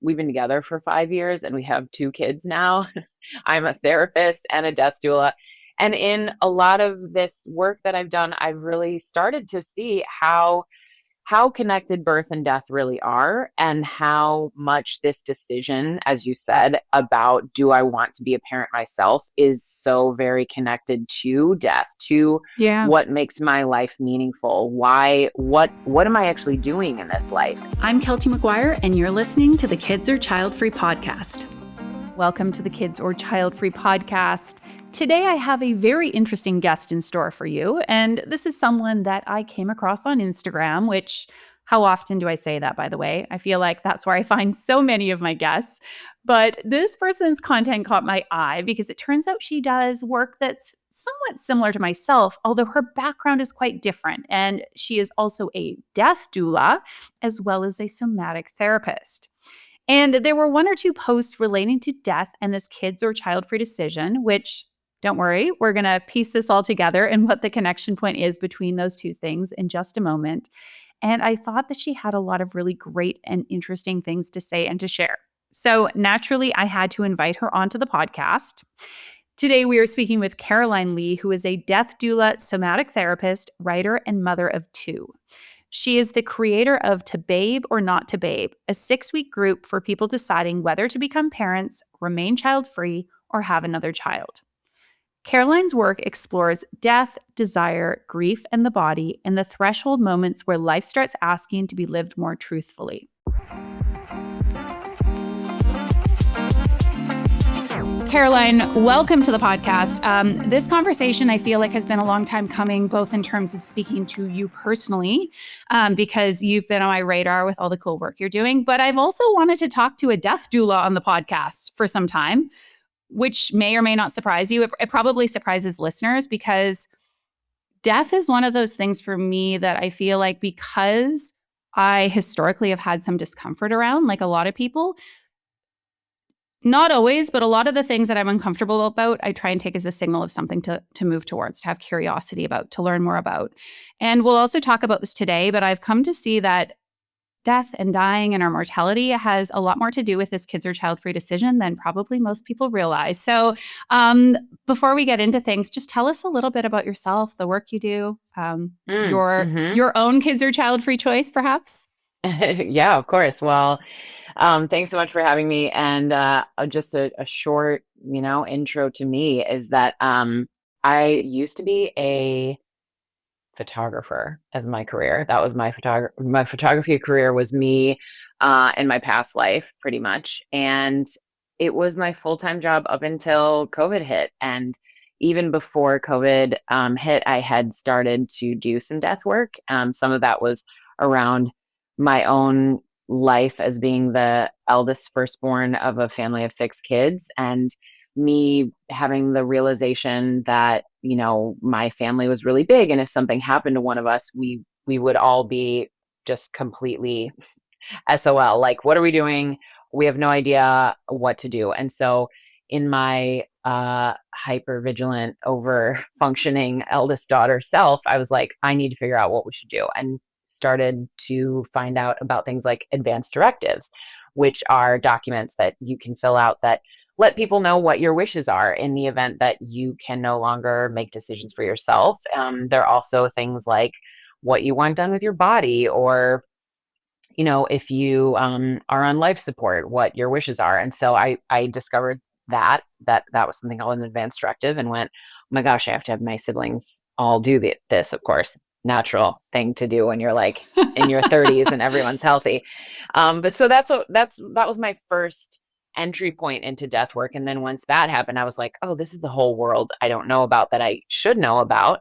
we've been together for 5 years and we have 2 kids now. I'm a therapist and a death doula. And in a lot of this work that I've done, I've really started to see how connected birth and death really are, and how much this decision, as you said, about do I want to be a parent myself, is so very connected to death, to Yeah. what makes my life meaningful. What am I actually doing in this life? I'm Keltie McGuire, and you're listening to the Kids or Childfree podcast. Welcome to the Kids or Childfree podcast. Today, I have a very interesting guest in store for you. And this is someone that I came across on Instagram, which, how often do I say that, by the way? I feel like that's where I find so many of my guests. But this person's content caught my eye because it turns out she does work that's somewhat similar to myself, although her background is quite different. And she is also a death doula, as well as a somatic therapist. And there were one or two posts relating to death and this kids or child-free decision, which, don't worry, we're going to piece this all together and what the connection point is between those two things in just a moment. And I thought that she had a lot of really great and interesting things to say and to share. So naturally, I had to invite her onto the podcast. Today, we are speaking with Caroline Lee, who is a death doula, somatic therapist, writer, and mother of 2. She is the creator of To Babe or Not to Babe, a 6-week group for people deciding whether to become parents, remain child-free, or have another child. Caroline's work explores death, desire, grief, and the body, and the threshold moments where life starts asking to be lived more truthfully. Caroline, welcome to the podcast. This conversation, I feel like, has been a long time coming, both in terms of speaking to you personally, because you've been on my radar with all the cool work you're doing. But I've also wanted to talk to a death doula on the podcast for some time, which may or may not surprise you. It probably surprises listeners because death is one of those things for me that I feel like, because I historically have had some discomfort around, like a lot of people. Not always, but a lot of the things that I'm uncomfortable about, I try and take as a signal of something to move towards, to have curiosity about, to learn more about. And we'll also talk about this today, but I've come to see that death and dying and our mortality has a lot more to do with this kids or child-free decision than probably most people realize. So before we get into things, just tell us a little bit about yourself, the work you do, your own kids or child-free choice, perhaps. Yeah, of course. Well, thanks so much for having me. And just a short, intro to me is that I used to be a photographer as my career. That was my photography career was me in my past life, pretty much. And it was my full-time job up until COVID hit. And even before COVID hit, I had started to do some death work. Some of that was around my own life as being the eldest firstborn of a family of 6 kids, and me having the realization that, my family was really big, and if something happened to one of us, we would all be just completely SOL. Like, what are we doing? We have no idea what to do. And so in my hyper vigilant, over functioning eldest daughter self, I was like, I need to figure out what we should do, and started to find out about things like advance directives, which are documents that you can fill out that let people know what your wishes are in the event that you can no longer make decisions for yourself. There are also things like what you want done with your body, or if you are on life support, what your wishes are. And so I discovered that was something called an advance directive, and went, oh my gosh, I have to have my siblings all do this, of course. Natural thing to do when you're like in your 30s and everyone's healthy. But so that was my first entry point into death work. And then once that happened, I was like, oh, this is the whole world I don't know about that I should know about,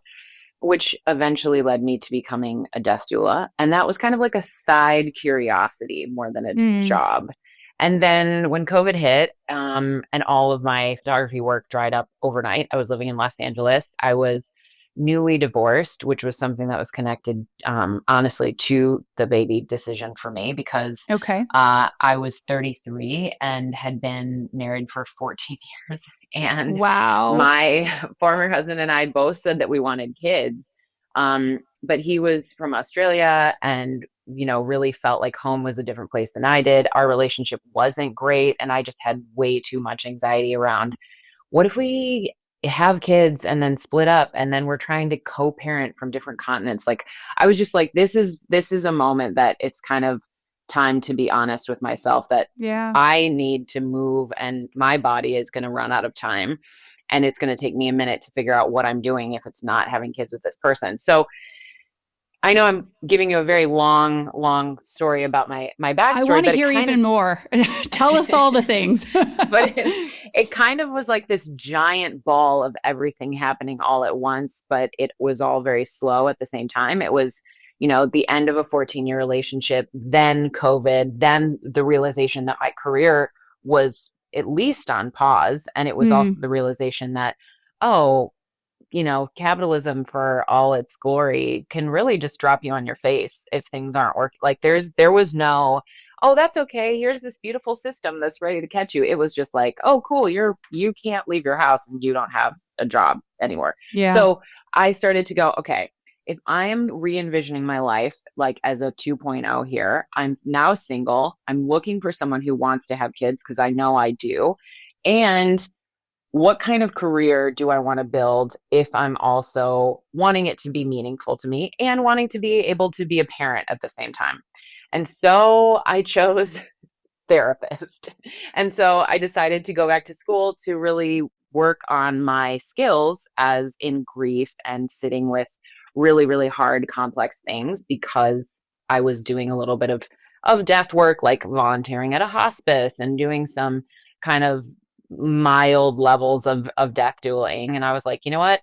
which eventually led me to becoming a death doula. And that was kind of like a side curiosity more than a job. And then when COVID hit, and all of my photography work dried up overnight, I was living in Los Angeles. I was newly divorced, which was something that was connected, honestly, to the baby decision for me, because I was 33 and had been married for 14 years. And wow, my former husband and I both said that we wanted kids. But he was from Australia, and really felt like home was a different place than I did. Our relationship wasn't great. And I just had way too much anxiety around what if we have kids and then split up and then we're trying to co-parent from different continents? Like I was just like, this is a moment that it's kind of time to be honest with myself that Yeah. I need to move and my body is going to run out of time and it's going to take me a minute to figure out what I'm doing if it's not having kids with this person. So I know I'm giving you a very long, long story about my I backstory, want to but it hear kind of even more. Tell us all the things. but it kind of was like this giant ball of everything happening all at once, but it was all very slow at the same time. It was, the end of a 14-year relationship, then COVID, then the realization that my career was at least on pause. And it was also Mm, the realization that, oh, capitalism for all its glory can really just drop you on your face if things aren't working. Like there was no, oh, that's okay. Here's this beautiful system that's ready to catch you. It was just like, oh, cool. You can't leave your house and you don't have a job anymore. yeah. So I started to go, okay, if I am re-envisioning my life like as a 2.0 here, I'm now single. I'm looking for someone who wants to have kids because I know I do. And what kind of career do I want to build if I'm also wanting it to be meaningful to me and wanting to be able to be a parent at the same time? And so I chose therapist. And so I decided to go back to school to really work on my skills as in grief and sitting with really, really hard, complex things because I was doing a little bit of death work, like volunteering at a hospice and doing some kind of mild levels of death dueling. And I was like, you know what?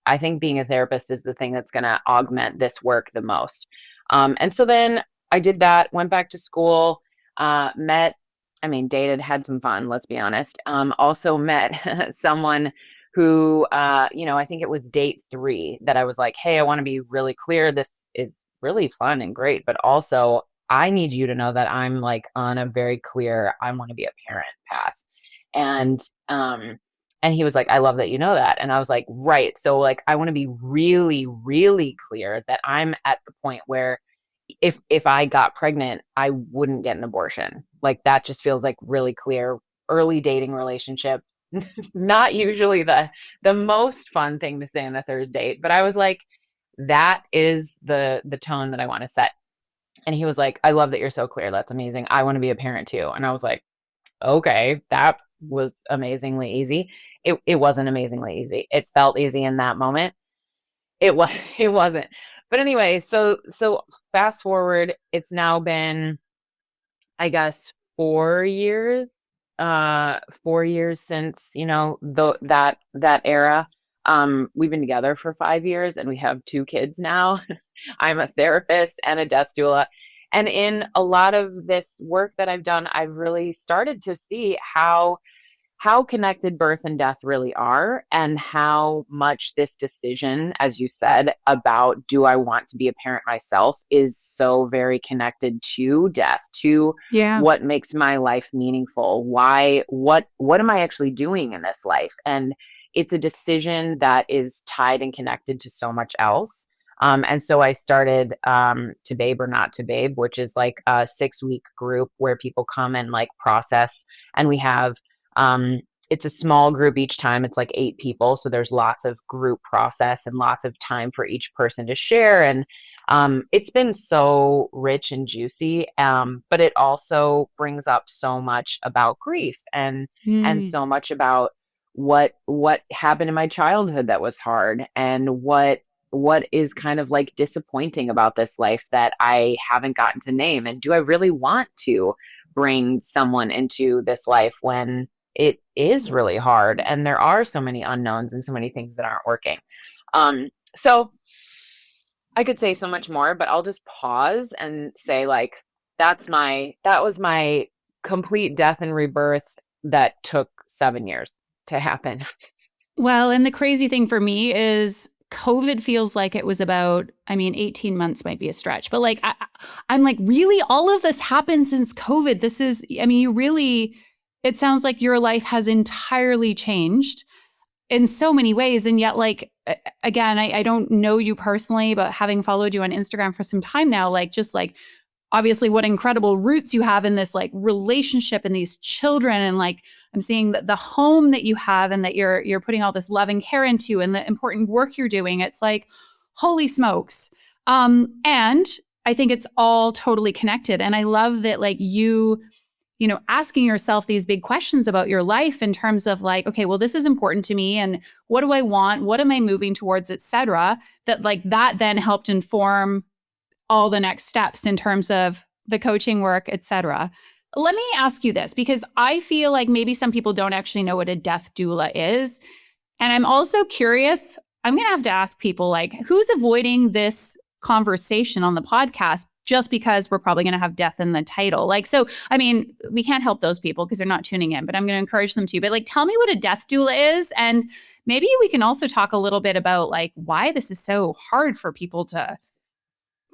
I think being a therapist is the thing that's going to augment this work the most. And so then I did that, went back to school, dated, had some fun, let's be honest. Also met someone who, I think it was date 3 that I was like, hey, I want to be really clear. This is really fun and great, but also I need you to know that I'm like on a very clear, I want to be a parent path. And, um, and he was like, I love that you know that. And I was like, right. So like I want to be really, really clear that I'm at the point where if I got pregnant, I wouldn't get an abortion. Like that just feels like really clear. Early dating relationship. Not usually the most fun thing to say on the third date, but I was like, that is the tone that I want to set. And he was like, I love that you're so clear. That's amazing. I want to be a parent too. And I was like, okay, that was amazingly easy. It wasn't amazingly easy. It felt easy in that moment. It was it wasn't. But anyway, so fast forward, it's now been, I guess, 4 years. 4 years since, that era. We've been together for 5 years and we have 2 kids now. I'm a therapist and a death doula. And in a lot of this work that I've done, I've really started to see how connected birth and death really are, and how much this decision, as you said, about do I want to be a parent myself is so very connected to death, to Yeah. what makes my life meaningful. What am I actually doing in this life? And it's a decision that is tied and connected to so much else. And so I started To Babe or Not to Babe, which is like a 6-week group where people come and like process, and we have it's a small group each time. It's like 8 people. So there's lots of group process and lots of time for each person to share. And it's been so rich and juicy. But it also brings up so much about grief and Mm, so much about what happened in my childhood that was hard, and what is kind of like disappointing about this life that I haven't gotten to name. And do I really want to bring someone into this life when it is really hard and there are so many unknowns and so many things that aren't working? So I could say so much more, but I'll just pause and say like that was my complete death and rebirth that took 7 years to happen. well, and the crazy thing for me is COVID feels like it was about, 18 months might be a stretch, but like, I'm like, really? All of this happened since COVID. This is, you really, it sounds like your life has entirely changed in so many ways. And yet, like, again, I don't know you personally, but having followed you on Instagram for some time now, like, just like obviously what incredible roots you have in this like relationship and these children. And like, I'm seeing that the home that you have and that you're putting all this love and care into and the important work you're doing. It's like, holy smokes. And I think it's all totally connected. And I love that like you know, asking yourself these big questions about your life in terms of like, okay, well, this is important to me. And what do I want? What am I moving towards, et cetera? That like that then helped inform all the next steps in terms of the coaching work, et cetera. Let me ask you this, because I feel like maybe some people don't actually know what a death doula is. And I'm also curious, I'm going to have to ask people like, who's avoiding this conversation on the podcast just because we're probably going to have death in the title? Like, so, I mean, we can't help those people because they're not tuning in, but I'm going to encourage them to. But like, tell me what a death doula is. And maybe we can also talk a little bit about like why this is so hard for people to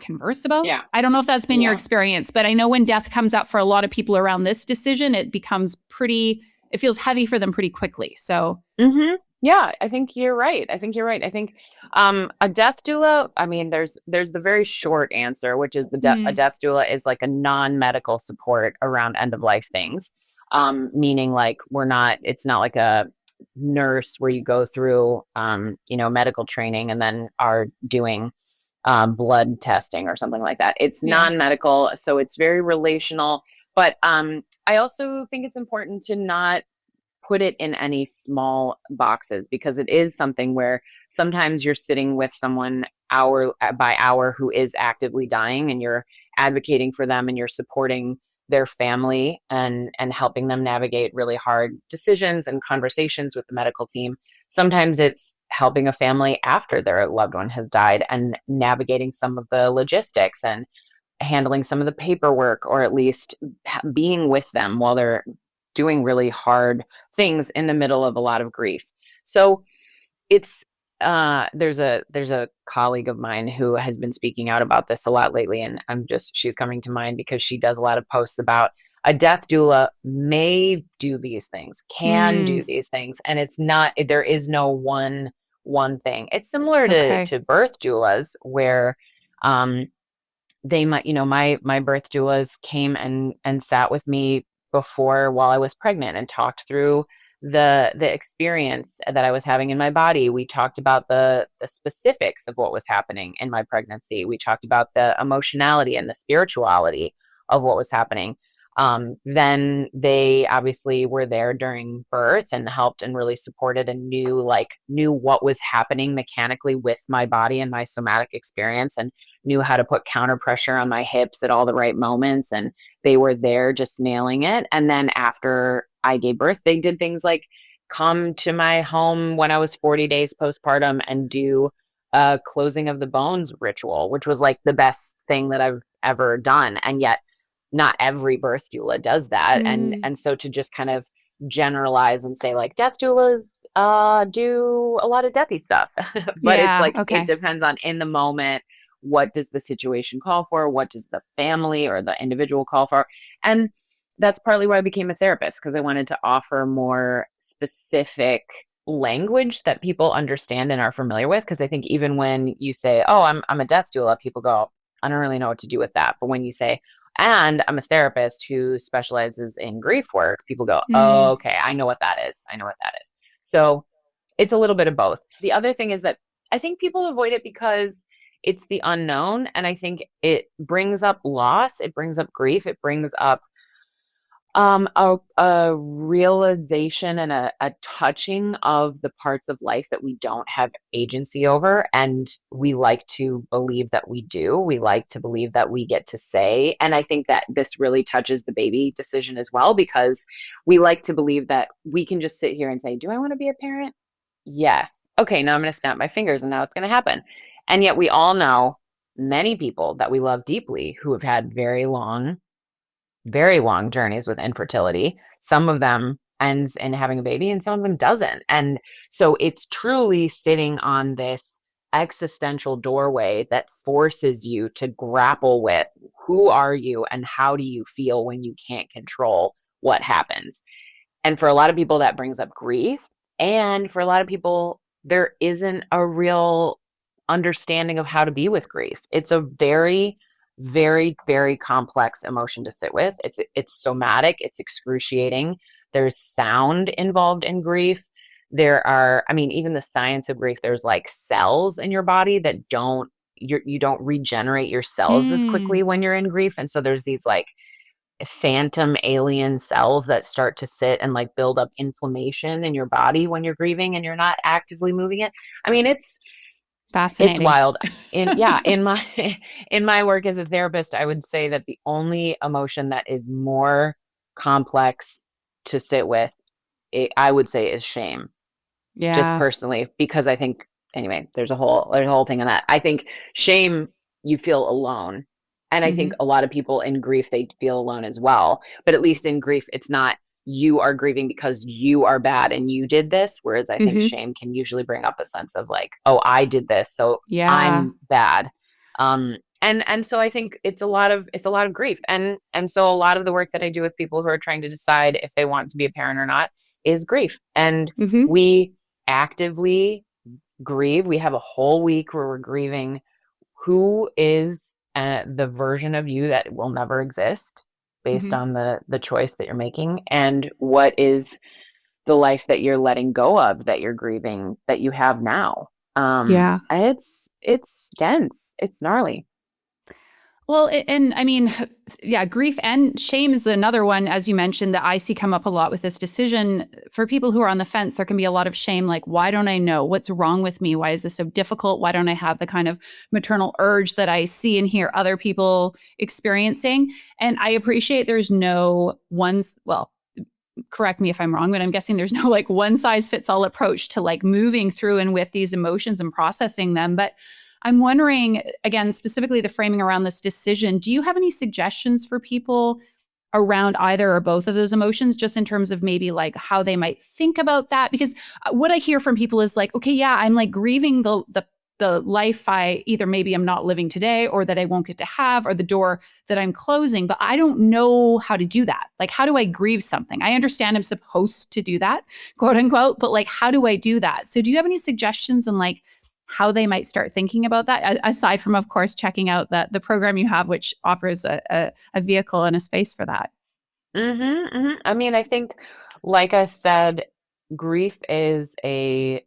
converse about. Yeah. I don't know if that's been your Yeah. experience, but I know when death comes up for a lot of people around this decision, it becomes it feels heavy for them pretty quickly. So, Yeah, I think you're right. I think you're right. I think a death doula, I mean, there's the very short answer, which is a death doula is like a non-medical support around end of life things. Meaning like it's not like a nurse where you go through medical training and then are doing blood testing or something like that. It's yeah. non-medical, so it's very relational. But I also think it's important to not put it in any small boxes, because it is something where sometimes you're sitting with someone hour by hour who is actively dying, and you're advocating for them and you're supporting their family and helping them navigate really hard decisions and conversations with the medical team. Sometimes it's helping a family after their loved one has died and navigating some of the logistics and handling some of the paperwork, or at least being with them while they're doing really hard things in the middle of a lot of grief. So it's there's a colleague of mine who has been speaking out about this a lot lately, and she's coming to mind because she does a lot of posts about a death doula may do these things, can do these things, and it's not, there is no one thing. It's similar Okay. to birth doulas, where they might, my birth doulas came and sat with me before, while I was pregnant, and talked through the experience that I was having in my body. We talked about the specifics of what was happening in my pregnancy. We talked about the emotionality and the spirituality of what was happening. Then they obviously were there during birth and helped and really supported and knew what was happening mechanically with my body and my somatic experience, and knew how to put counter pressure on my hips at all the right moments. And they were there just nailing it. And then after I gave birth, they did things like come to my home when I was 40 days postpartum and do a closing of the bones ritual, which was like the best thing that I've ever done. And yet not every birth doula does that. And so to just kind of generalize and say like death doulas do a lot of deathy stuff. But it's Yeah. like, it Okay. depends on, in the moment, what does the situation call for? What does the family or the individual call for? And that's partly why I became a therapist, because I wanted to offer more specific language that people understand and are familiar with. Because I think even when you say, oh, I'm a death doula, people go, I don't really know what to do with that. But when you say, and I'm a therapist who specializes in grief work, people go, oh, okay, I know what that is. I know what that is. So it's a little bit of both. The other thing is that I think people avoid it because it's the unknown. And I think it brings up loss. It brings up grief. It brings up a realization and a touching of the parts of life that we don't have agency over. And we like to believe that we do. We like to believe that we get to say. And I think that this really touches the baby decision as well, because we like to believe that we can just sit here and say, do I want to be a parent? Yes. Okay, now I'm going to snap my fingers and now it's going to happen. And yet we all know many people that we love deeply who have had very long journeys with infertility. Some of them ends in having a baby and some of them doesn't. And so it's truly sitting on this existential doorway that forces you to grapple with, who are you and how do you feel when you can't control what happens. And for a lot of people, that brings up grief. And for a lot of people, there isn't a real understanding of how to be with grief. It's a very very, very complex emotion to sit with. It's somatic, it's excruciating. There's sound involved in grief. There are, I mean, even the science of grief, there's like cells in your body that you don't regenerate your cells as Mm, quickly when you're in grief. And so there's these like phantom alien cells that start to sit and like build up inflammation in your body when you're grieving and you're not actively moving it. I mean, it's fascinating. wild. In my in my work as a therapist, I would say that the only emotion that is more complex to sit with, I would say, is shame, just Yeah. personally, because I think, anyway, there's a whole thing on that. I think shame, you feel alone. And I think Hmm. a lot of people in grief, they feel alone as well. But at least in grief, it's not you are grieving because you are bad and you did this. Whereas I think Hmm. shame can usually bring up a sense of like, oh, I did this, so Yeah. I'm bad. And so I think it's a lot of grief. And so a lot of the work that I do with people who are trying to decide if they want to be a parent or not is grief. And Hmm. we actively grieve. We have a whole week where we're grieving who is the version of you that will never exist based Hmm. on the choice that you're making, and what is the life that you're letting go of, that you're grieving, that you have now. Yeah. And it's dense. It's gnarly. Well, and I mean, yeah, grief and shame is another one, as you mentioned, that I see come up a lot with this decision. For people who are on the fence, there can be a lot of shame, like, why don't I know? What's wrong with me? Why is this so difficult? Why don't I have the kind of maternal urge that I see and hear other people experiencing? And I appreciate there's no one's, well, correct me if I'm wrong, but I'm guessing there's no like one size fits all approach to like moving through and with these emotions and processing them. But I'm wondering, again, specifically the framing around this decision, do you have any suggestions for people around either or both of those emotions, just in terms of maybe like how they might think about that? Because what I hear from people is like, okay, yeah, I'm like grieving the life I either maybe I'm not living today or that I won't get to have, or the door that I'm closing, but I don't know how to do that. Like, how do I grieve something? I understand I'm supposed to do that, quote unquote, but like, how do I do that? So, do you have any suggestions on like how they might start thinking about that? Aside from, of course, checking out the program you have, which offers a vehicle and a space for that. I mean, I think, like I said, grief is a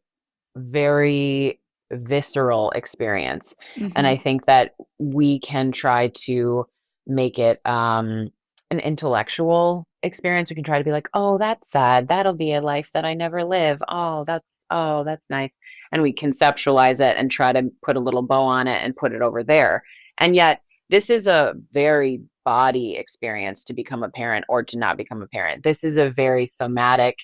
very visceral experience. And Hmm. I think that we can try to make it an intellectual experience. We can try to be like, oh, that's sad. That'll be a life that I never live. Oh, that's nice. And we conceptualize it and try to put a little bow on it and put it over there. And yet, this is a very body experience to become a parent or to not become a parent. This is a very somatic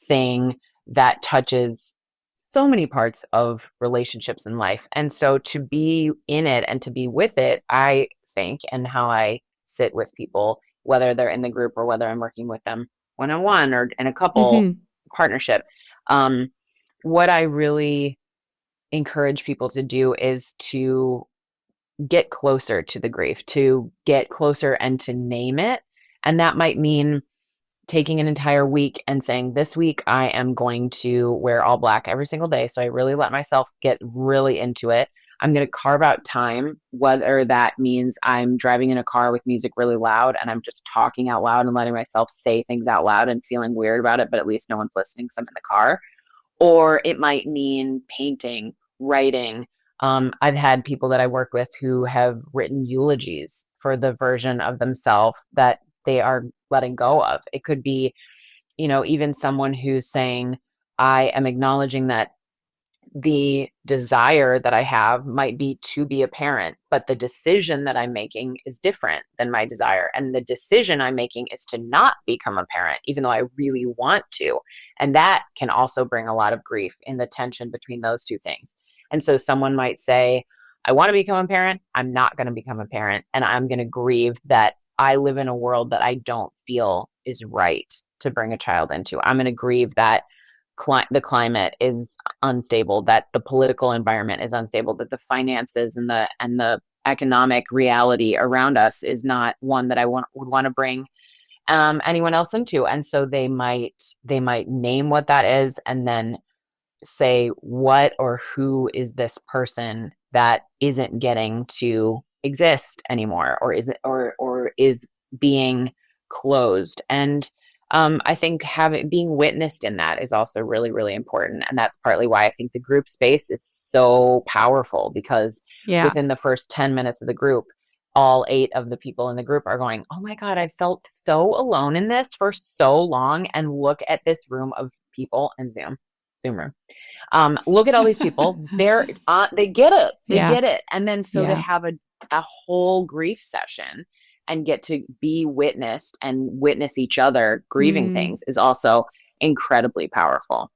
thing that touches so many parts of relationships in life. And so to be in it and to be with it, I think, and how I sit with people, whether they're in the group or whether I'm working with them one on one or in a couple Hmm. partnership, um, what I really encourage people to do is to get closer to the grief, to get closer and to name it. And that might mean taking an entire week and saying, this week I am going to wear all black every single day. So I really let myself get really into it. I'm going to carve out time, whether that means I'm driving in a car with music really loud and I'm just talking out loud and letting myself say things out loud and feeling weird about it, but at least no one's listening because I'm in the car. Or it might mean painting, writing. I've had people that I work with who have written eulogies for the version of themselves that they are letting go of. It could be, even someone who's saying, I am acknowledging that the desire that I have might be to be a parent, but the decision that I'm making is different than my desire. And the decision I'm making is to not become a parent, even though I really want to. And that can also bring a lot of grief in the tension between those two things. And so someone might say, I want to become a parent. I'm not going to become a parent. And I'm going to grieve that I live in a world that I don't feel is right to bring a child into. I'm going to grieve that the climate is unstable, that the political environment is unstable, that the finances and the economic reality around us is not one that would want to bring anyone else into. And so they might name what that is and then say, what or who is this person that isn't getting to exist anymore, or is it, or is being closed. And I think being witnessed in that is also really, really important. And that's partly why I think the group space is so powerful, because Yeah. within the first 10 minutes of the group, all 8 of the people in the group are going, oh my God, I felt so alone in this for so long. And look at this room of people, and Zoom room. Look at all these people. They get it. They Yeah. get it. And then so to Yeah. have a whole grief session and get to be witnessed and witness each other grieving Mm. things is also incredibly powerful.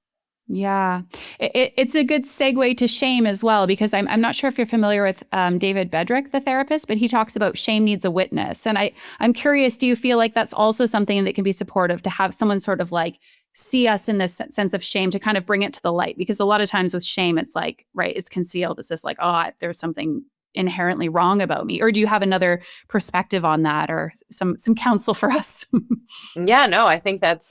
Yeah, it's a good segue to shame as well, because I'm not sure if you're familiar with David Bedrick, the therapist, but he talks about shame needs a witness. And I'm curious, do you feel like that's also something that can be supportive, to have someone sort of like see us in this sense of shame, to kind of bring it to the light? Because a lot of times with shame, it's like, right, it's concealed. It's just like, oh, there's something inherently wrong about me. Or do you have another perspective on that, or some counsel for us? Yeah, no, I think that's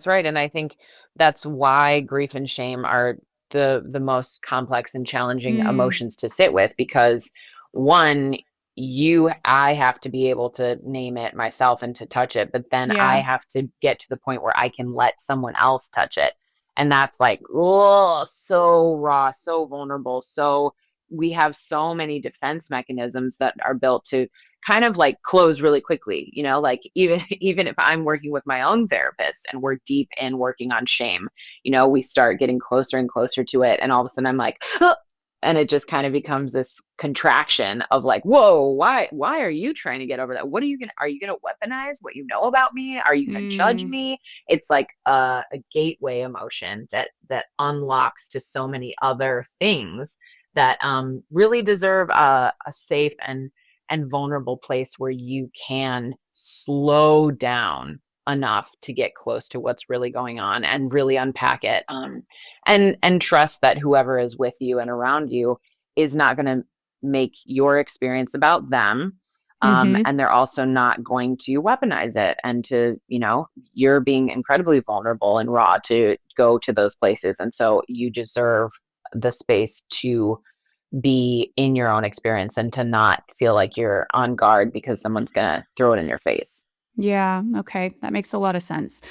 right. And I think that's why grief and shame are the most complex and challenging Mm, emotions to sit with, because one, I have to be able to name it myself and to touch it, but then I yeah. have to get to the point where I can let someone else touch it. And that's like, oh, so raw, so vulnerable. So we have so many defense mechanisms that are built to kind of like close really quickly, like even if I'm working with my own therapist and we're deep in working on shame, we start getting closer and closer to it, and all of a sudden I'm like, oh, and it just kind of becomes this contraction of like, whoa, why are you trying to get over that? What are you gonna weaponize what you know about me? Are you gonna judge Mm, me? It's like a gateway emotion that unlocks to so many other things that really deserve a safe and vulnerable place where you can slow down enough to get close to what's really going on and really unpack it, and trust that whoever is with you and around you is not going to make your experience about them, mm-hmm. and they're also not going to weaponize it, and to you're being incredibly vulnerable and raw to go to those places, and so you deserve the space to be in your own experience and to not feel like you're on guard because someone's gonna throw it in your face. Yeah. Okay. That makes a lot of sense.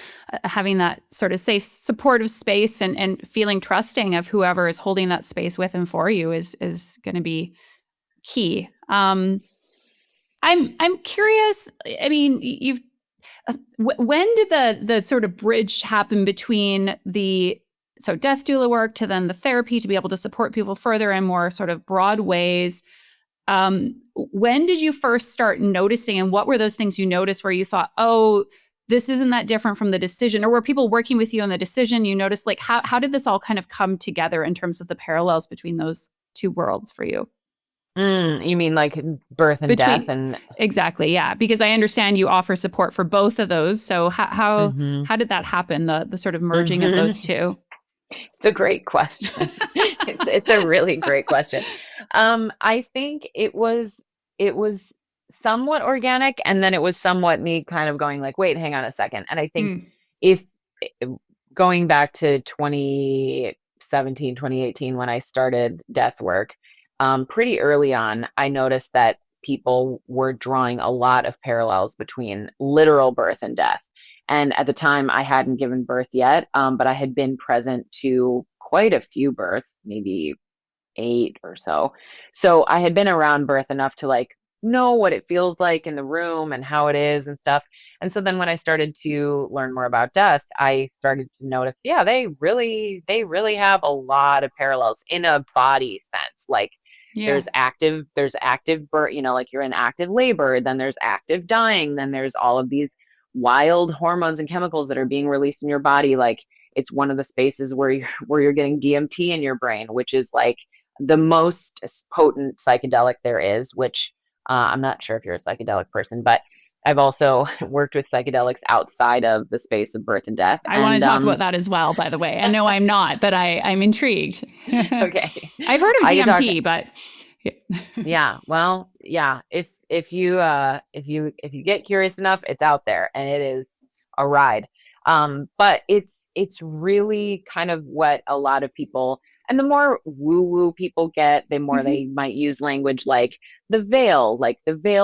Having that sort of safe, supportive space, and feeling trusting of whoever is holding that space with and for you is going to be key. I'm curious. I mean, you've when did the sort of bridge happen between the death doula work to then the therapy to be able to support people further in more sort of broad ways? When did you first start noticing, and what were those things you noticed where you thought, oh, this isn't that different from the decision? Or were people working with you on the decision? You noticed, like, how did this all kind of come together in terms of the parallels between those two worlds for you? You mean like birth and death Between and Exactly, yeah, because I understand you offer support for both of those. So mhm, how did that happen? The sort of merging of those mhm. two. It's a great question. It's a really great question. I think it was somewhat organic, and then it was somewhat me kind of going like, wait, hang on a second. And I think Mm, if eh, going back to 2017, 2018, when I started death work, pretty early on, I noticed that people were drawing a lot of parallels between literal birth and death. And at the time, I hadn't given birth yet, but I had been present to quite a few births, maybe 8 or so. So I had been around birth enough to like know what it feels like in the room and how it is and stuff. And so then when I started to learn more about death, I started to notice, yeah, they really have a lot of parallels in a body sense. Like yeah. there's active birth, like you're in active labor, then there's active dying, then there's all of these wild hormones and chemicals that are being released in your body. Like it's one of the spaces where you're getting DMT in your brain, which is like the most potent psychedelic there is, which I'm not sure if you're a psychedelic person, but I've also worked with psychedelics outside of the space of birth and death. I want And to talk about that as well, by the way. And no, I'm not, but I'm intrigued. okay, I've heard of I could talk. DMT, but Yeah, well, yeah. If you get curious enough, it's out there and it is a ride. But it's really kind of what a lot of people And the more woo-woo people get, the more Mm-hmm. they might use language like the veil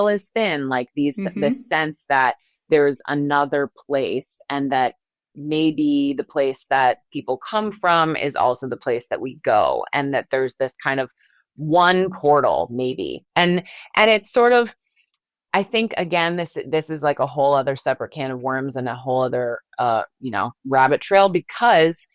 is thin, like this Mm-hmm. sense that there's another place, and that maybe the place that people come from is also the place that we go, and that there's this kind of one portal maybe. And it's sort of, I think, again, this is like a whole other separate can of worms and a whole other rabbit trail, because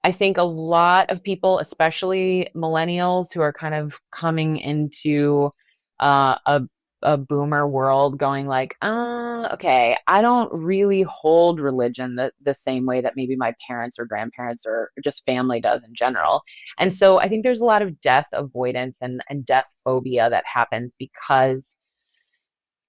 I think a lot of people, especially millennials who are kind of coming into a boomer world, going like, okay, I don't really hold religion the same way that maybe my parents or grandparents or just family does in general. And so I think there's a lot of death avoidance and death phobia that happens because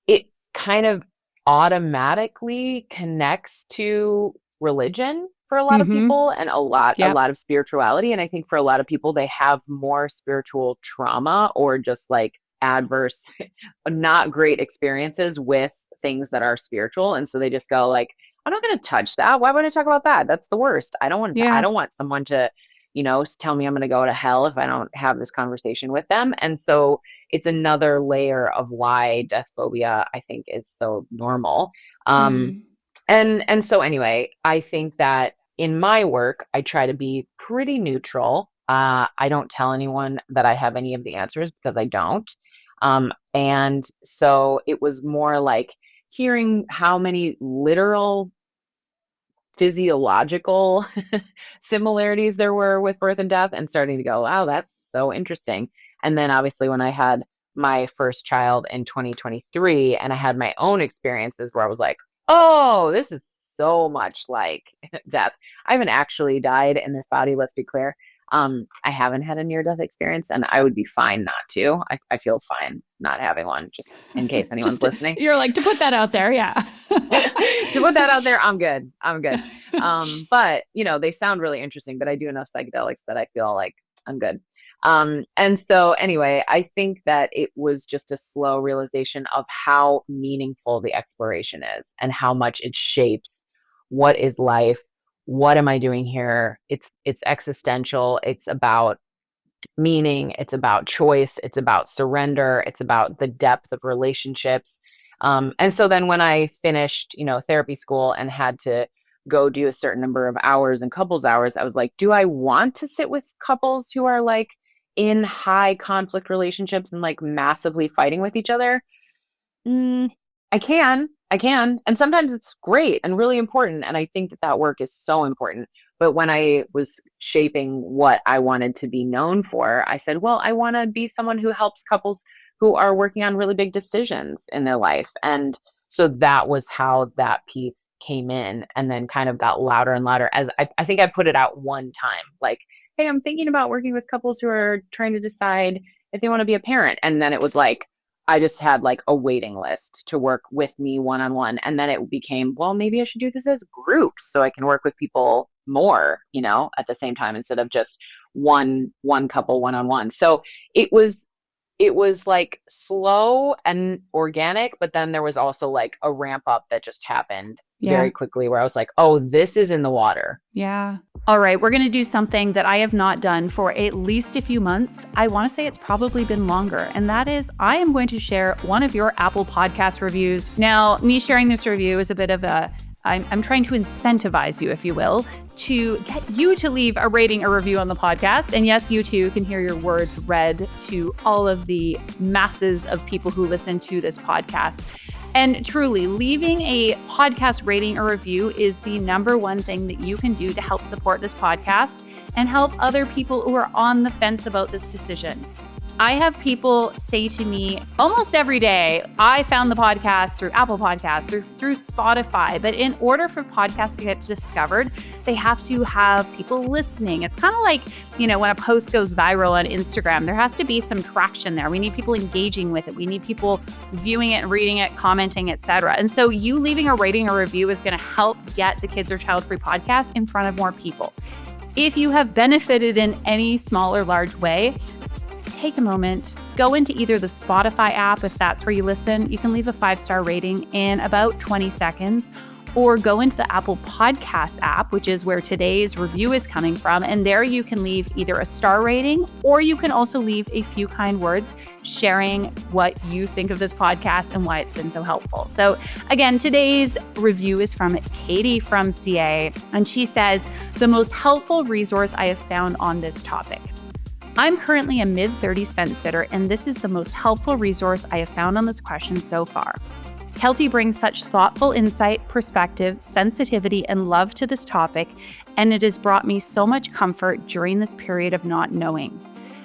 it kind of automatically connects to religion for a lot of Mm-hmm. people, and a Yep. lot of spirituality. And I think for a lot of people, they have more spiritual trauma or just like adverse, not great experiences with things that are spiritual. And so they just go like, I'm not going to touch that. Why would I talk about that? That's the worst. I Yeah. don't want someone to, tell me I'm going to go to hell if I don't have this conversation with them. And so it's another layer of why death phobia, I think, is so normal. Um, Mm. and so anyway, I think that in my work, I try to be pretty neutral. I don't tell anyone that I have any of the answers because I don't. And so it was more like hearing how many literal physiological similarities there were with birth and death, and starting to go, wow, that's so interesting. And then obviously when I had my first child in 2023 and I had my own experiences where I was like, oh, this is so much like death. I haven't actually died in this body, let's be clear. I haven't had a near death experience, and I would be fine not to. I feel fine not having one, just in case anyone's Just listening. you're like to put that out there, yeah. To put that out there, I'm good. I'm good. But they sound really interesting, but I do enough psychedelics that I feel like I'm good. And so anyway, I think that it was just a slow realization of how meaningful the exploration is and how much it shapes what is life, what am I doing here? It's existential. It's about meaning, it's about choice, it's about surrender, it's about the depth of relationships. And so then when I finished, therapy school and had to go do a certain number of hours and couples hours, I was like, do I want to sit with couples who are like in high conflict relationships and like massively fighting with each other? Mm, I can. And sometimes it's great and really important. And I think that that work is so important. But when I was shaping what I wanted to be known for, I said, well, I want to be someone who helps couples who are working on really big decisions in their life. And so that was how that piece came in, and then kind of got louder and louder as I think I put it out one time, like, hey, I'm thinking about working with couples who are trying to decide if they want to be a parent. And then it was like, I just had like a waiting list to work with me one on one. And then it became, well, maybe I should do this as groups so I can work with people more, at the same time, instead of just one couple one on one. So it was it was like slow and organic, but then there was also like a ramp up that just happened Yeah. very quickly where I was like, oh, this is in the water. Yeah. All right, we're going to do something that I have not done for at least a few months. I want to say it's probably been longer, and that is I am going to share one of your Apple Podcast reviews. Now, me sharing this review is a bit of I'm trying to incentivize you, if you will, to get you to leave a rating or review on the podcast. And yes, you too can hear your words read to all of the masses of people who listen to this podcast. And truly, leaving a podcast rating or review is the number one thing that you can do to help support this podcast and help other people who are on the fence about this decision. I have people say to me almost every day, I found the podcast through Apple Podcasts or through Spotify. But in order for podcasts to get discovered, they have to have people listening. It's kind of like, when a post goes viral on Instagram, there has to be some traction there. We need people engaging with it. We need people viewing it, reading it, commenting, etc. And so you leaving a rating or review is going to help get the Kids Are Child Free podcast in front of more people. If you have benefited in any small or large way, take a moment, go into either the Spotify app, if that's where you listen. You can leave a 5-star rating in about 20 seconds. or go into the Apple Podcasts app, which is where today's review is coming from. And there you can leave either a star rating, or you can also leave a few kind words sharing what you think of this podcast and why it's been so helpful. So again, today's review is from Katie from CA, and she says, the most helpful resource I have found on this topic. I'm currently a mid-30s fence sitter, and this is the most helpful resource I have found on this question so far. Keltie brings such thoughtful insight, perspective, sensitivity, and love to this topic, and it has brought me so much comfort during this period of not knowing.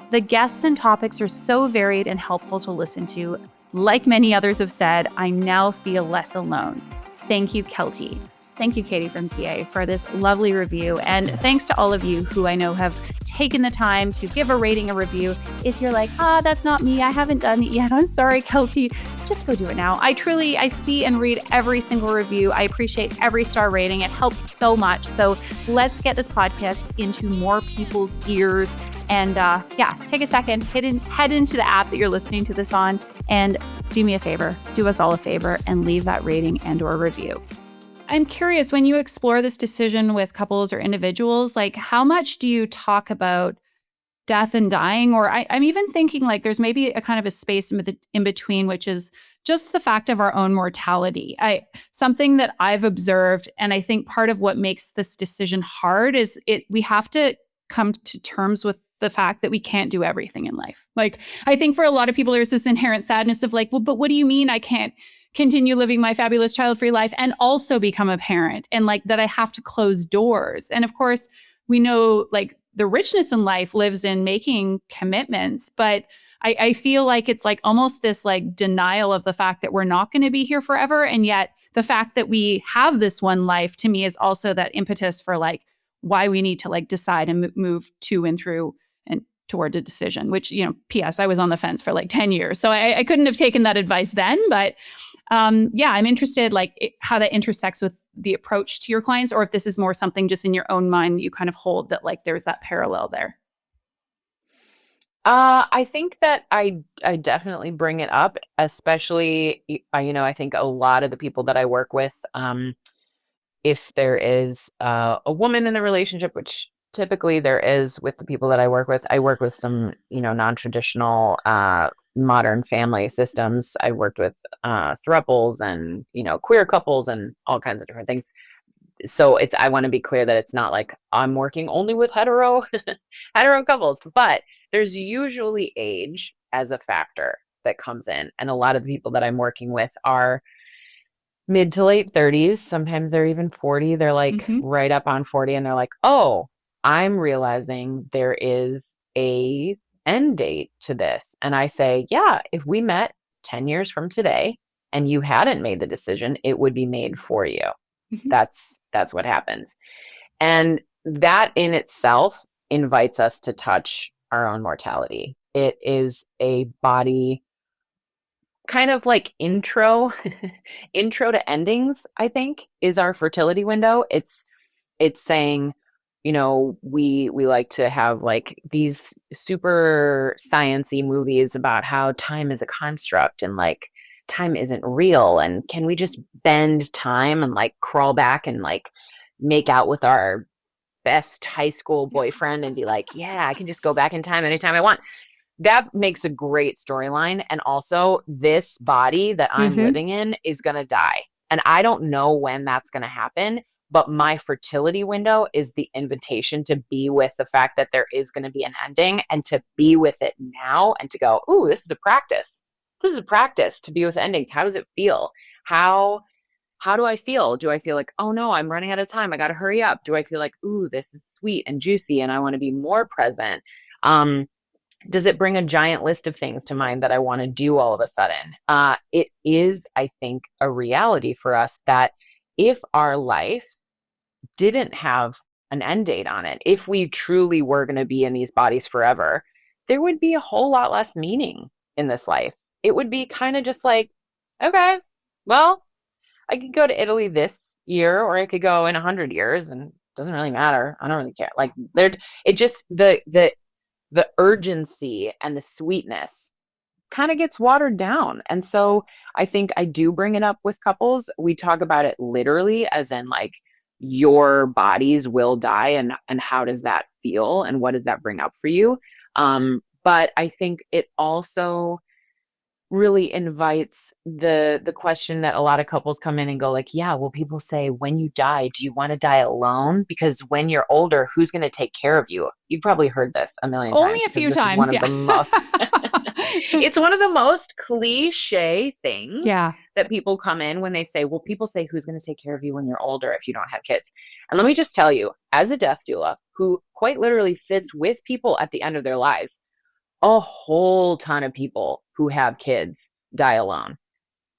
The guests and topics are so varied and helpful to listen to. Like many others have said, I now feel less alone. Thank you, Keltie. Thank you, Katie from CA, for this lovely review. And thanks to all of you who I know have taken the time to give a rating, a review. If you're like, that's not me, I haven't done it yet, I'm sorry, Keltie, just go do it now. I see and read every single review. I appreciate every star rating. It helps so much. So let's get this podcast into more people's ears. And take a second, head into the app that you're listening to this on, and do me a favor, do us all a favor, and leave that rating and or review. I'm curious, when you explore this decision with couples or individuals, like how much do you talk about death and dying? Or I'm even thinking like there's maybe a kind of a space in between, which is just the fact of our own mortality. Something that I've observed, and I think part of what makes this decision hard is we have to come to terms with the fact that we can't do everything in life. Like, I think for a lot of people, there's this inherent sadness of like, well, but what do you mean I can't continue living my fabulous child-free life and also become a parent, and like that I have to close doors? And of course, we know like the richness in life lives in making commitments, but I feel like it's like almost this like denial of the fact that we're not going to be here forever. And yet the fact that we have this one life, to me, is also that impetus for like why we need to like decide and move to and through and toward a decision, which, you know, PS, I was on the fence for like 10 years. So I couldn't have taken that advice then, but I'm interested like how that intersects with the approach to your clients, or if this is more something just in your own mind that you kind of hold that like there's that parallel there. I think that I definitely bring it up, especially, I think a lot of the people that I work with, if there is a woman in the relationship, which typically there is with the people that I work with some, non-traditional, modern family systems. I worked with throuples and, queer couples and all kinds of different things. So I want to be clear that it's not like I'm working only with hetero couples, but there's usually age as a factor that comes in. And a lot of the people that I'm working with are mid to late 30s. Sometimes they're even 40. They're like right up on 40. And they're like, oh, I'm realizing there is a end date to this. And I say, yeah, if we met 10 years from today and you hadn't made the decision, it would be made for you. That's what happens. And that in itself invites us to touch our own mortality. It is a body kind of like intro to endings, I think, is our fertility window. It's saying, we like to have like these super science-y movies about how time is a construct and like time isn't real, and can we just bend time and like crawl back and like make out with our best high school boyfriend and be like, yeah, I can just go back in time anytime I want. That makes a great storyline. And also, this body that I'm living in is going to die. And I don't know when that's going to happen, but my fertility window is the invitation to be with the fact that there is going to be an ending, and to be with it now, and to go, ooh, this is a practice. This is a practice to be with endings. How does it feel? How do I feel? Do I feel like, oh no, I'm running out of time, I got to hurry up? Do I feel like, ooh, this is sweet and juicy and I want to be more present? Does it bring a giant list of things to mind that I want to do all of a sudden? It is, I think, a reality for us that if our life didn't have an end date on it, if we truly were going to be in these bodies forever, there would be a whole lot less meaning in this life. It would be kind of just like, okay, well, I could go to Italy this year, or I could go in 100 years, and it doesn't really matter. I don't really care. Like it just, the urgency and the sweetness kind of gets watered down. And so I think I do bring it up with couples. We talk about it literally as in like your bodies will die, and how does that feel and what does that bring up for you? But I think it also really invites the question that a lot of couples come in and go like, yeah, well, people say, when you die, do you want to die alone? Because when you're older, who's going to take care of you? You've probably heard this a million Only times a because few this is one times. of Yeah. the most it's one of the most cliche things Yeah. that people come in when they say, well, people say, who's going to take care of you when you're older if you don't have kids? And let me just tell you, as a death doula who quite literally sits with people at the end of their lives, a whole ton of people who have kids die alone.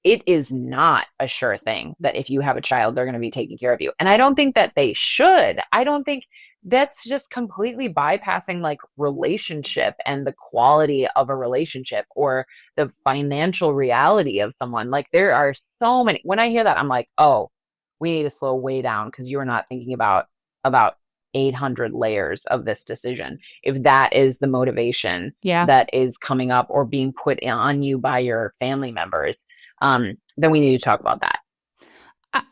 It is not a sure thing that if you have a child, they're going to be taking care of you. And I don't think that they should. I don't think that's just completely bypassing like relationship and the quality of a relationship or the financial reality of someone. Like there are so many, when I hear that, I'm like, oh, we need to slow way down because you are not thinking about 800 layers of this decision. If that is the motivation Yeah. that is coming up or being put on you by your family members, then we need to talk about that.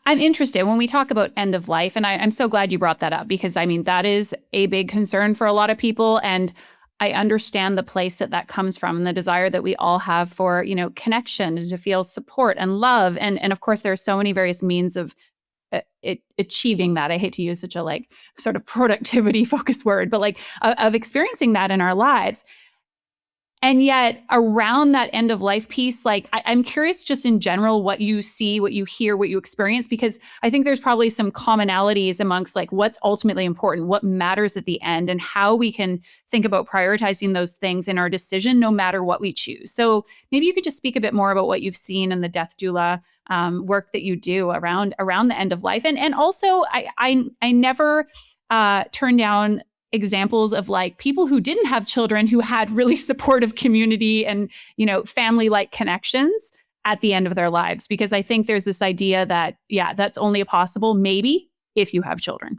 I'm interested when we talk about end of life, and I'm so glad you brought that up because I mean, that is a big concern for a lot of people. And I understand the place that that comes from and the desire that we all have for, connection and to feel support and love. And of course, there are so many various means of achieving that. I hate to use such a like sort of productivity focused word, but like of experiencing that in our lives. And yet around that end of life piece, like I'm curious just in general, what you see, what you hear, what you experience, because I think there's probably some commonalities amongst like what's ultimately important, what matters at the end, and how we can think about prioritizing those things in our decision, no matter what we choose. So maybe you could just speak a bit more about what you've seen in the death doula work that you do around the end of life. And also I never turn down examples of like people who didn't have children who had really supportive community and, family like connections at the end of their lives. Because I think there's this idea that, yeah, that's only possible maybe if you have children.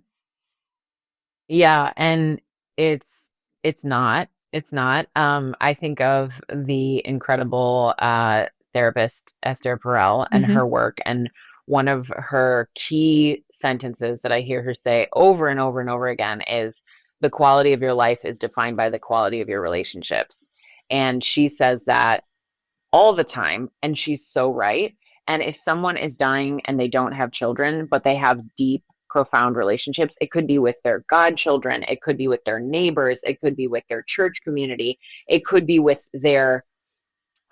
Yeah. And it's not. It's not. I think of the incredible therapist Esther Perel and her work. And one of her key sentences that I hear her say over and over and over again is, the quality of your life is defined by the quality of your relationships. And she says that all the time. And she's so right. And if someone is dying and they don't have children, but they have deep, profound relationships, it could be with their godchildren, it could be with their neighbors, it could be with their church community, it could be with their,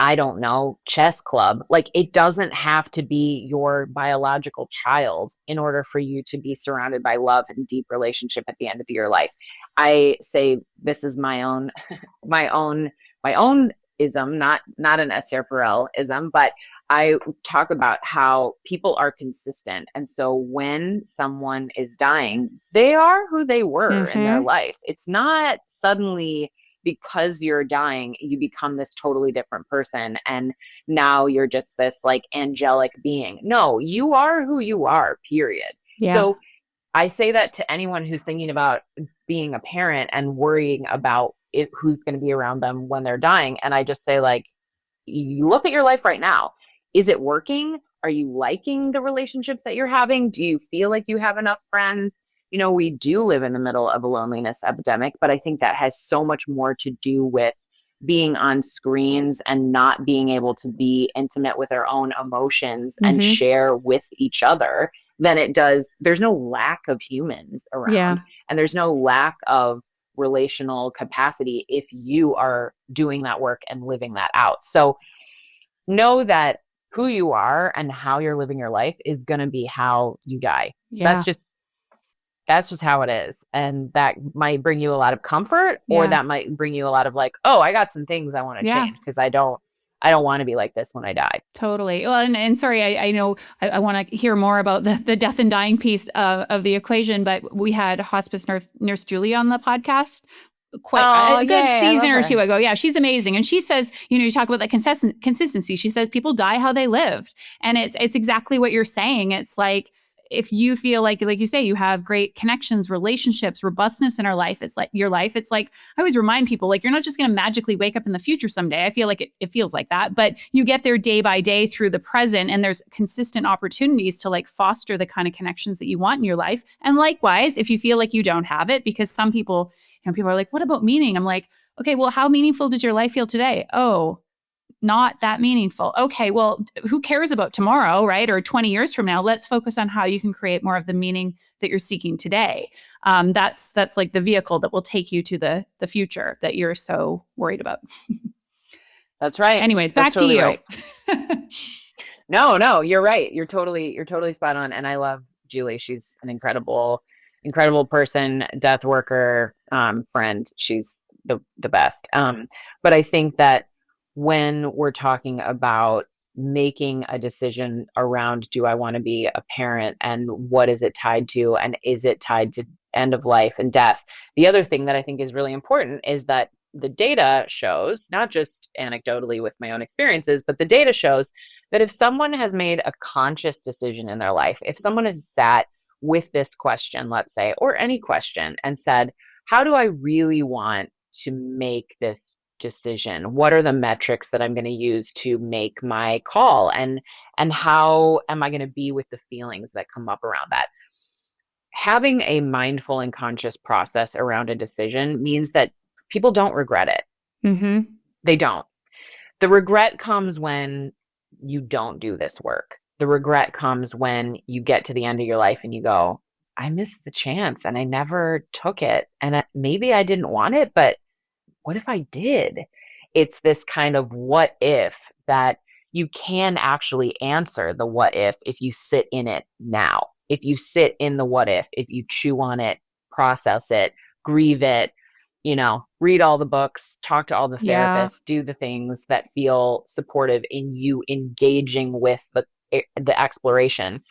I don't know, chess club. Like it doesn't have to be your biological child in order for you to be surrounded by love and deep relationship at the end of your life. I say this is my own my own ism, not an Esther Perel ism, but I talk about how people are consistent. And so when someone is dying, they are who they were in their life. It's not suddenly because you're dying, you become this totally different person. And now you're just this like angelic being. No, you are who you are, period. Yeah. So I say that to anyone who's thinking about being a parent and worrying about who's going to be around them when they're dying. And I just say, like, you look at your life right now. Is it working? Are you liking the relationships that you're having? Do you feel like you have enough friends? We do live in the middle of a loneliness epidemic, but I think that has so much more to do with being on screens and not being able to be intimate with our own emotions and share with each other than it does. There's no lack of humans around, and there's no lack of relational capacity if you are doing that work and living that out. So know that who you are and how you're living your life is going to be how you die. Yeah. That's just how it is. And that might bring you a lot of comfort, or that might bring you a lot of like, oh, I got some things I want to change because I don't want to be like this when I die. Totally. Well, and sorry, I know I want to hear more about the death and dying piece of the equation, but we had hospice nurse Julie on the podcast quite a good season or two ago. Yeah, she's amazing. And she says, you talk about that consistency. She says people die how they lived. And it's exactly what you're saying. It's like, if you feel like you say, you have great connections, relationships, robustness in our life, it's like your life. It's like, I always remind people, like, you're not just going to magically wake up in the future someday. I feel like it feels like that, but you get there day by day through the present, and there's consistent opportunities to like foster the kind of connections that you want in your life. And likewise, if you feel like you don't have it, because some people, people are like, what about meaning? I'm like, okay, well, how meaningful does your life feel today? Oh, not that meaningful. Okay, well, who cares about tomorrow, right? Or 20 years from now? Let's focus on how you can create more of the meaning that you're seeking today. That's like the vehicle that will take you to the future that you're so worried about. That's right. Anyways, That's back to totally you. right. No, you're right. You're totally spot on. And I love Julie. She's an incredible person, death worker, friend. She's the best. But I think that when we're talking about making a decision around, do I want to be a parent, and what is it tied to, and is it tied to end of life and death? The other thing that I think is really important is that the data shows, not just anecdotally with my own experiences, but the data shows that if someone has made a conscious decision in their life, if someone has sat with this question, let's say, or any question, and said, how do I really want to make this decision? What are the metrics that I'm going to use to make my call? And how am I going to be with the feelings that come up around that? Having a mindful and conscious process around a decision means that people don't regret it. Mm-hmm. They don't. The regret comes when you don't do this work. The regret comes when you get to the end of your life and you go, I missed the chance and I never took it. And maybe I didn't want it, but what if I did? It's this kind of what if that you can actually answer the what if you sit in it now. If you sit in the what if you chew on it, process it, grieve it, read all the books, talk to all the Yeah. therapists, do the things that feel supportive in you engaging with the exploration.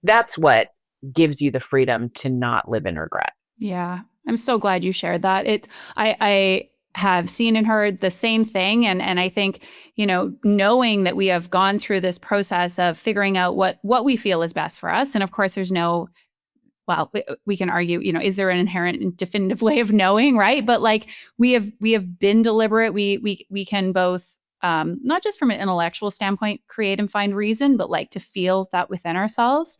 That's what gives you the freedom to not live in regret. Yeah. I'm so glad you shared that. I have seen and heard the same thing. And I think, knowing that we have gone through this process of figuring out what we feel is best for us. And of course, there's no, well, we can argue, is there an inherent and definitive way of knowing, right? But like we have been deliberate. We can both, not just from an intellectual standpoint, create and find reason, but like to feel that within ourselves.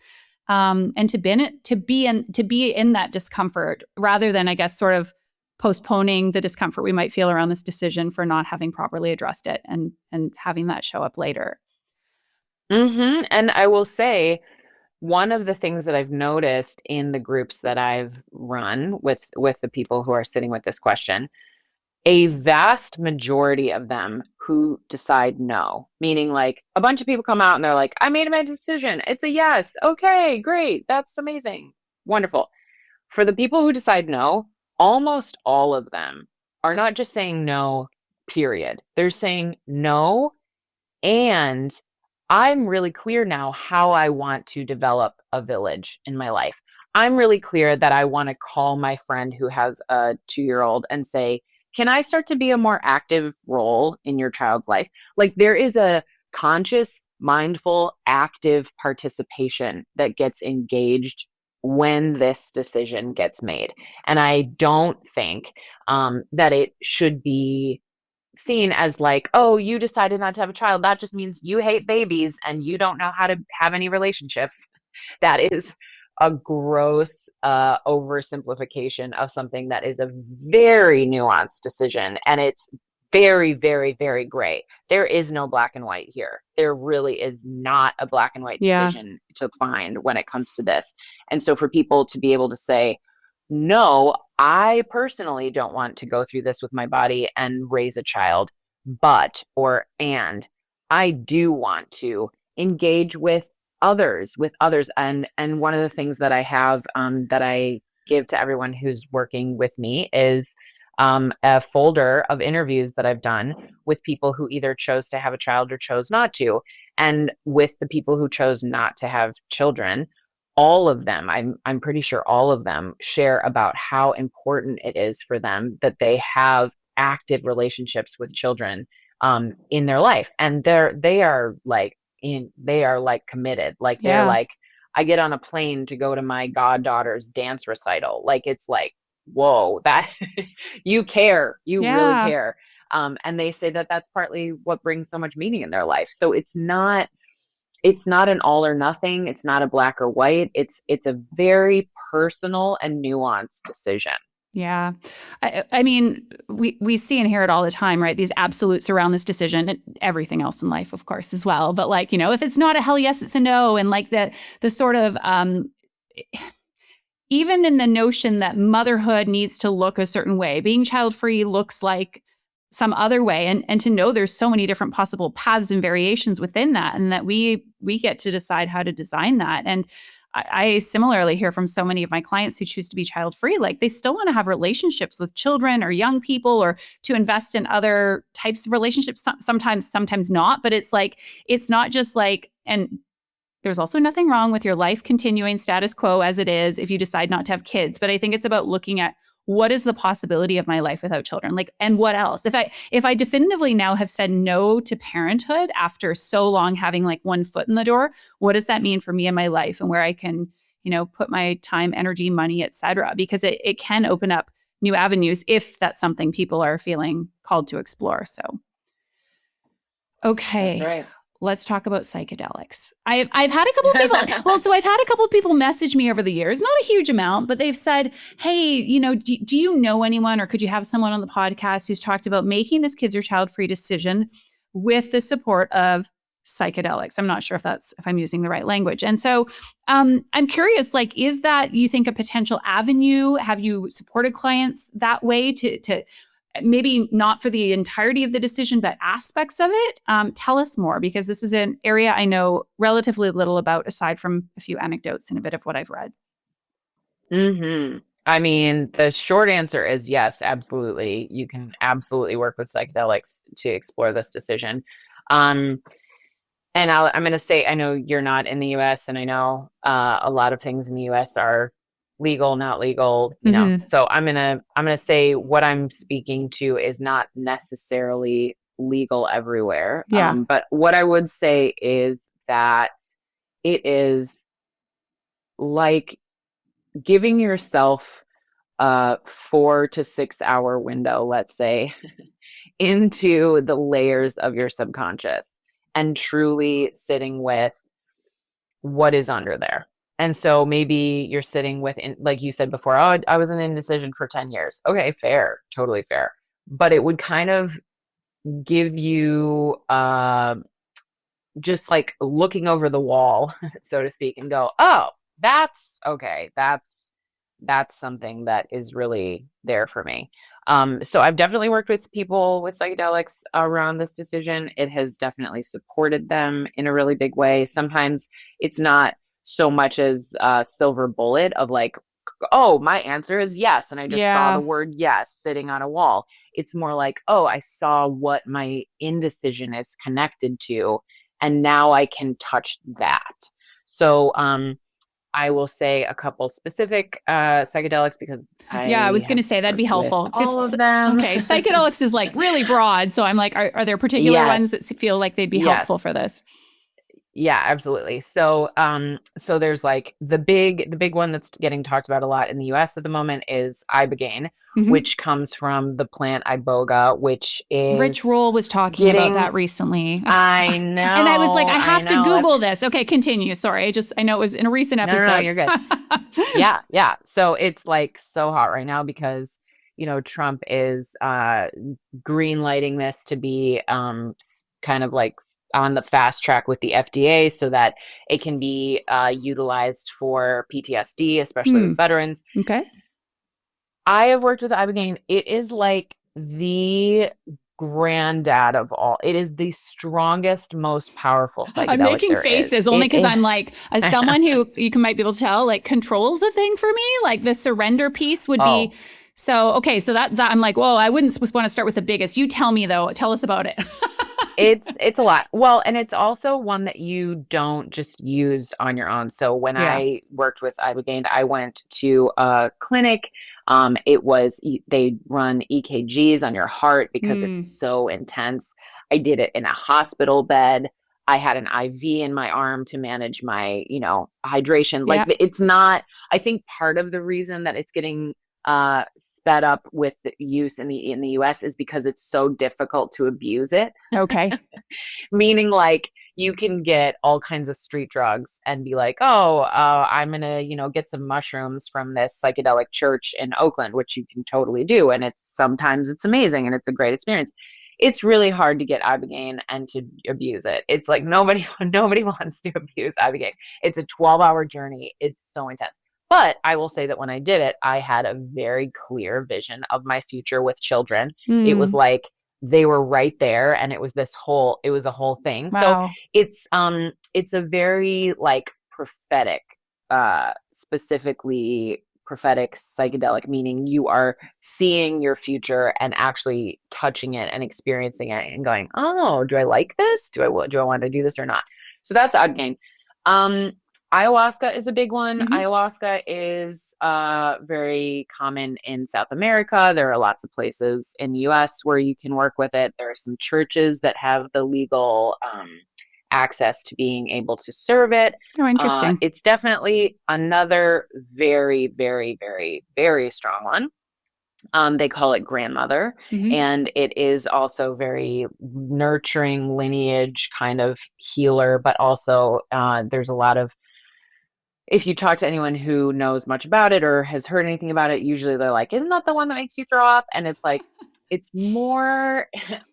And to be in that discomfort rather than, I guess, sort of postponing the discomfort we might feel around this decision for not having properly addressed it and having that show up later. Mm-hmm. And I will say, one of the things that I've noticed in the groups that I've run with the people who are sitting with this question, a vast majority of them who decide no, meaning like a bunch of people come out and they're like, I made my decision. It's a yes. Okay, great. That's amazing. Wonderful. For the people who decide no, almost all of them are not just saying no, period. They're saying no, and I'm really clear now how I want to develop a village in my life. I'm really clear that I want to call my friend who has a 2-year-old and say, can I start to be a more active role in your child's life? Like, there is a conscious, mindful, active participation that gets engaged when this decision gets made. And I don't think that it should be seen as like, oh, you decided not to have a child. That just means you hate babies and you don't know how to have any relationships. That is a gross oversimplification of something that is a very nuanced decision. And it's very, very, very gray. There is no black and white here. There really is not a black and white Yeah. decision to find when it comes to this. And so for people to be able to say, no, I personally don't want to go through this with my body and raise a child, and I do want to engage with others. And one of the things that I have that I give to everyone who's working with me is a folder of interviews that I've done with people who either chose to have a child or chose not to. And with the people who chose not to have children, all of them, I'm pretty sure all of them share about how important it is for them that they have active relationships with children in their life. And they are like committed. Like they're Yeah. like, I get on a plane to go to my goddaughter's dance recital. Like, it's like, whoa, that you care, you really Yeah. care. And they say that that's partly what brings so much meaning in their life. So it's not an all or nothing. It's not a black or white. It's a very personal and nuanced decision. Yeah. I mean, we see and hear it all the time, right? These absolutes around this decision and everything else in life, of course, as well. But like, if it's not a hell yes, it's a no. And like the sort of even in the notion that motherhood needs to look a certain way, being child free looks like some other way. And to know there's so many different possible paths and variations within that, and that we get to decide how to design that. And I similarly hear from so many of my clients who choose to be child free, like they still want to have relationships with children or young people, or to invest in other types of relationships. Sometimes not, but it's like, it's not just like, and there's also nothing wrong with your life continuing status quo as it is if you decide not to have kids. But I think it's about looking at, what is the possibility of my life without children? Like, and what else? If I definitively now have said no to parenthood after so long having like one foot in the door, what does that mean for me and my life, and where I can, put my time, energy, money, etc. Because it can open up new avenues if that's something people are feeling called to explore. So, That's okay. right. Let's talk about psychedelics. I've had a couple of people. Well, so I've had a couple of people message me over the years, not a huge amount, but they've said, "Hey, do you know anyone, or could you have someone on the podcast who's talked about making this kids or child free decision with the support of psychedelics?" I'm not sure if I'm using the right language. And so, I'm curious. Like, is that, you think, a potential avenue? Have you supported clients that way to maybe not for the entirety of the decision, but aspects of it? Tell us more, because this is an area I know relatively little about, aside from a few anecdotes and a bit of what I've read. I mean, the short answer is yes, absolutely. You can absolutely work with psychedelics to explore this decision. Um, and I'm going to say, I know you're not in the US, and I know a lot of things in the US are legal, not legal, Mm-hmm. So I'm going to say what I'm speaking to is not necessarily legal everywhere. Yeah. But what I would say is that it is like giving yourself a 4 to 6 hour window, let's say, into the layers of your subconscious, and truly sitting with what is under there. And so maybe you're sitting with, like you said before, oh, I was in indecision for 10 years. Okay, fair, totally fair. But it would kind of give you just like looking over the wall, so to speak, and go, oh, that's okay. That's something that is really there for me. So I've definitely worked with people with psychedelics around this decision. It has definitely supported them in a really big way. Sometimes it's not so much as a silver bullet of like, oh, my answer is yes, and I just saw the Yeah. word yes sitting on a wall. It's more like, oh, I saw what my indecision is connected to, and now I can touch that. So I will say a couple specific psychedelics, because Yeah, I I was going have to say that'd be worked with helpful. all of them. Okay, psychedelics is like really broad. So I'm like, are there particular Yes, ones that feel like they'd be helpful yes. for this? Yeah, absolutely. So there's like the big one that's getting talked about a lot in the US at the moment is ibogaine, Mm-hmm. which comes from the plant iboga, which Rich is Roll was talking about getting that recently. I And I was like, know, I I have to know. That's Google this. Okay, continue. Sorry. I know it was in a recent no, no, no, episode. you're good. Yeah, yeah. So it's like so hot right now because Trump is green lighting this to be kind of like on the fast track with the FDA, so that it can be utilized for PTSD, especially Hmm. with veterans. Okay. I have worked with ibogaine. It is like the granddad of all. It is the strongest, most powerful I'm psychedelic making there is. faces only It because is. I'm like, as someone who you can might be able to tell, like controls a thing for me, like the surrender piece would be. Oh, So, okay. So that I'm like, whoa, I wouldn't want to start with the biggest. You tell me though. Tell us about it. it's a lot. Well, and it's also one that you don't just use on your own. So when Yeah. I worked with ibogaine, I went to a clinic. They run EKGs on your heart because it's Mm. so intense. I did it in a hospital bed. I had an IV in my arm to manage my, hydration. Like Yeah. it's not, I think part of the reason that it's getting sped up with the use in the US is because it's so difficult to abuse it. Okay. Meaning like you can get all kinds of street drugs and be like, oh, I'm going to, get some mushrooms from this psychedelic church in Oakland, which you can totally do. And sometimes it's amazing and it's a great experience. It's really hard to get ibogaine and to abuse it. It's like nobody wants to abuse ibogaine. It's a 12-hour journey. It's so intense. But I will say that when I did it, I had a very clear vision of my future with children. It was Mm. like they were right there, and it was a whole thing. So Wow. it's a very like prophetic, specifically prophetic psychedelic, meaning you are seeing your future and actually touching it and experiencing it and going, oh, do I like this? Do I want to do this or not? So that's Outgain. Ayahuasca is a big one. Mm-hmm. Ayahuasca is very common in South America. There are lots of places in the US where you can work with it. There are some churches that have the legal access to being able to serve it. Oh, interesting. It's definitely another very, very, very, very strong one. They call it grandmother, Mm-hmm. and it is also very nurturing lineage kind of healer, but also there's a lot of, if you talk to anyone who knows much about it or has heard anything about it, usually they're like, isn't that the one that makes you throw up? And it's like, it's more,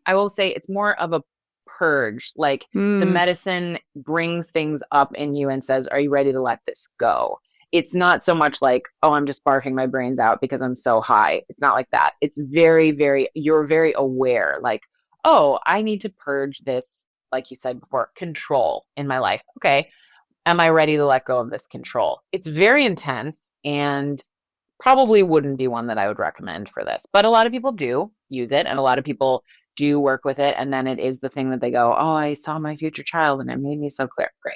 I will say it's more of a purge. Like the Mm. medicine brings things up in you and says, are you ready to let this go? It's not so much like, oh, I'm just barfing my brains out because I'm so high. It's not like that. It's very, very, you're very aware. Like, oh, I need to purge this, like you said before, control in my life. Okay, am I ready to let go of this control? It's very intense and probably wouldn't be one that I would recommend for this. But a lot of people do use it, and a lot of people do work with it. And then it is the thing that they go, oh, I saw my future child and it made me so clear. Great.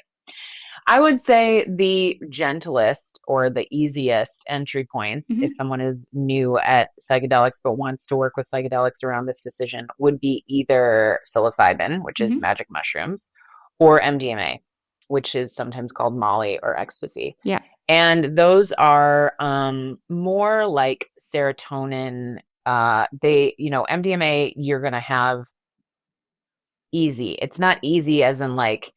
I would say the gentlest or the easiest entry points, Mm-hmm. if someone is new at psychedelics but wants to work with psychedelics around this decision, would be either psilocybin, which is Mm-hmm. magic mushrooms, or MDMA, which is sometimes called Molly or ecstasy. Yeah. And those are more like serotonin. MDMA, you're going to have easy. It's not easy as in like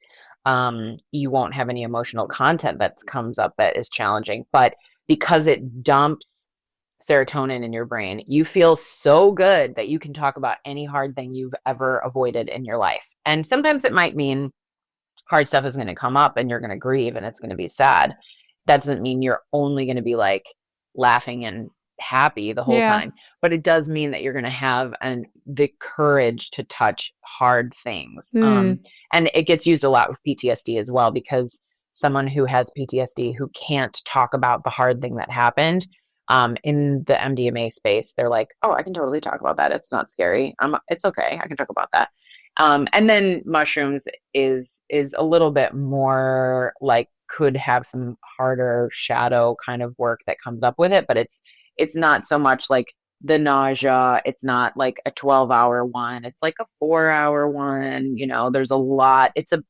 you won't have any emotional content that comes up that is challenging, but because it dumps serotonin in your brain, you feel so good that you can talk about any hard thing you've ever avoided in your life. And sometimes it might mean hard stuff is going to come up and you're going to grieve and it's going to be sad. That doesn't mean you're only going to be like laughing and happy the whole Yeah. time, but it does mean that you're going to have the courage to touch hard things. Mm. And it gets used a lot with PTSD as well, because someone who has PTSD who can't talk about the hard thing that happened, in the MDMA space, they're like, oh, I can totally talk about that. It's not scary. It's okay. I can talk about that. And then mushrooms is a little bit more like, could have some harder shadow kind of work that comes up with it, but it's not so much like the nausea. It's not like a 12-hour one. It's like a 4-hour one. There's a lot. It's a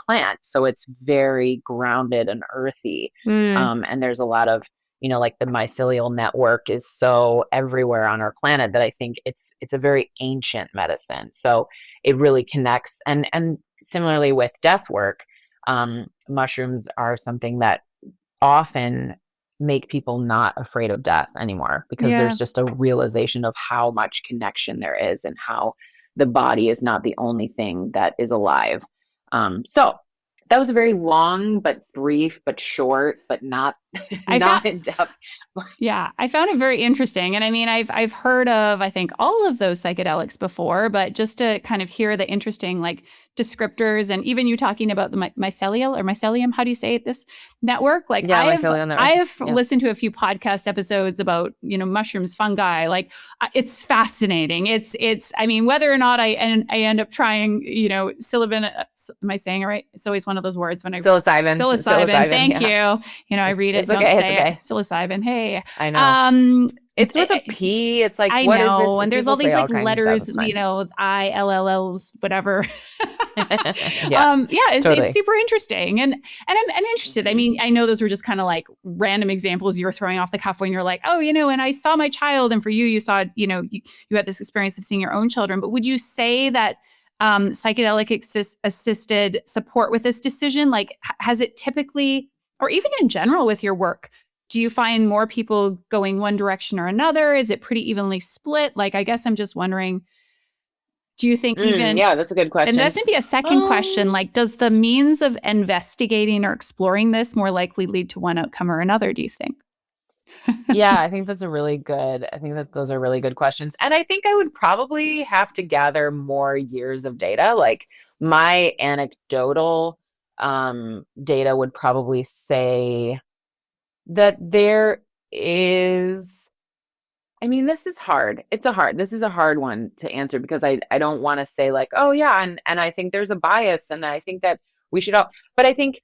plant, so it's very grounded and earthy. Mm. And there's a lot of, like the mycelial network is so everywhere on our planet that I think it's a very ancient medicine. So it really connects. And similarly with death work, mushrooms are something that often make people not afraid of death anymore, because Yeah. there's just a realization of how much connection there is and how the body is not the only thing that is alive. So that was a very long but brief but short but not I not found in depth. Yeah, I found it very interesting. And I mean, I've heard of, I think, all of those psychedelics before, but just to kind of hear the interesting like descriptors, and even you talking about the mycelium, how do you say it, this network? Like Yeah, mycelial network. I have Yeah. listened to a few podcast episodes about, mushrooms, fungi. Like it's fascinating. I mean, whether or not I end up trying, psilocybin, am I saying it right? It's always one of those words when I Psilocybin. Thank yeah. you. I read it, It's don't okay, say it's okay. it. Psilocybin. Hey. I know. It's with a P. It's like, I what is this? know. And there's all People these say like all kinds of stuff. letters, It's fine. ILLLs, whatever. Yeah, Yeah, it's totally. super interesting. And I'm interested. I mean, I know those were just kind of like random examples you were throwing off the cuff when you're like, oh, and I saw my child. And for you, you saw, you had this experience of seeing your own children. But would you say that psychedelic assisted support with this decision, like has it typically, or even in general with your work, do you find more people going one direction or another? Is it pretty evenly split? Like, I guess I'm just wondering, do you think even, Yeah, that's a good and question. that's maybe a second question, Um, like, does the means of investigating or exploring this more likely lead to one outcome or another, do you think? yeah, I think that those are really good questions. And I think I would probably have to gather more years of data. Like my anecdotal data would probably say that there is, I mean, this is hard. This is a hard one to answer because I don't want to say like, oh yeah, and I think there's a bias and I think that we should all, but I think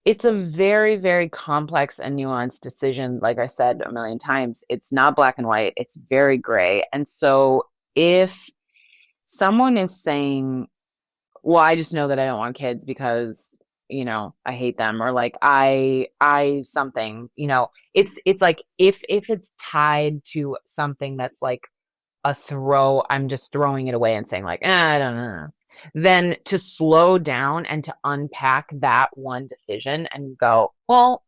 it's a very, very complex and nuanced decision. Like I said a million times, it's not black and white, it's very gray. And so if someone is saying, well, I just know that I don't want kids because, I hate them, or like I something, it's like if it's tied to something that's like I'm just throwing it away and saying like, I don't know. Then to slow down and to unpack that one decision and go, well,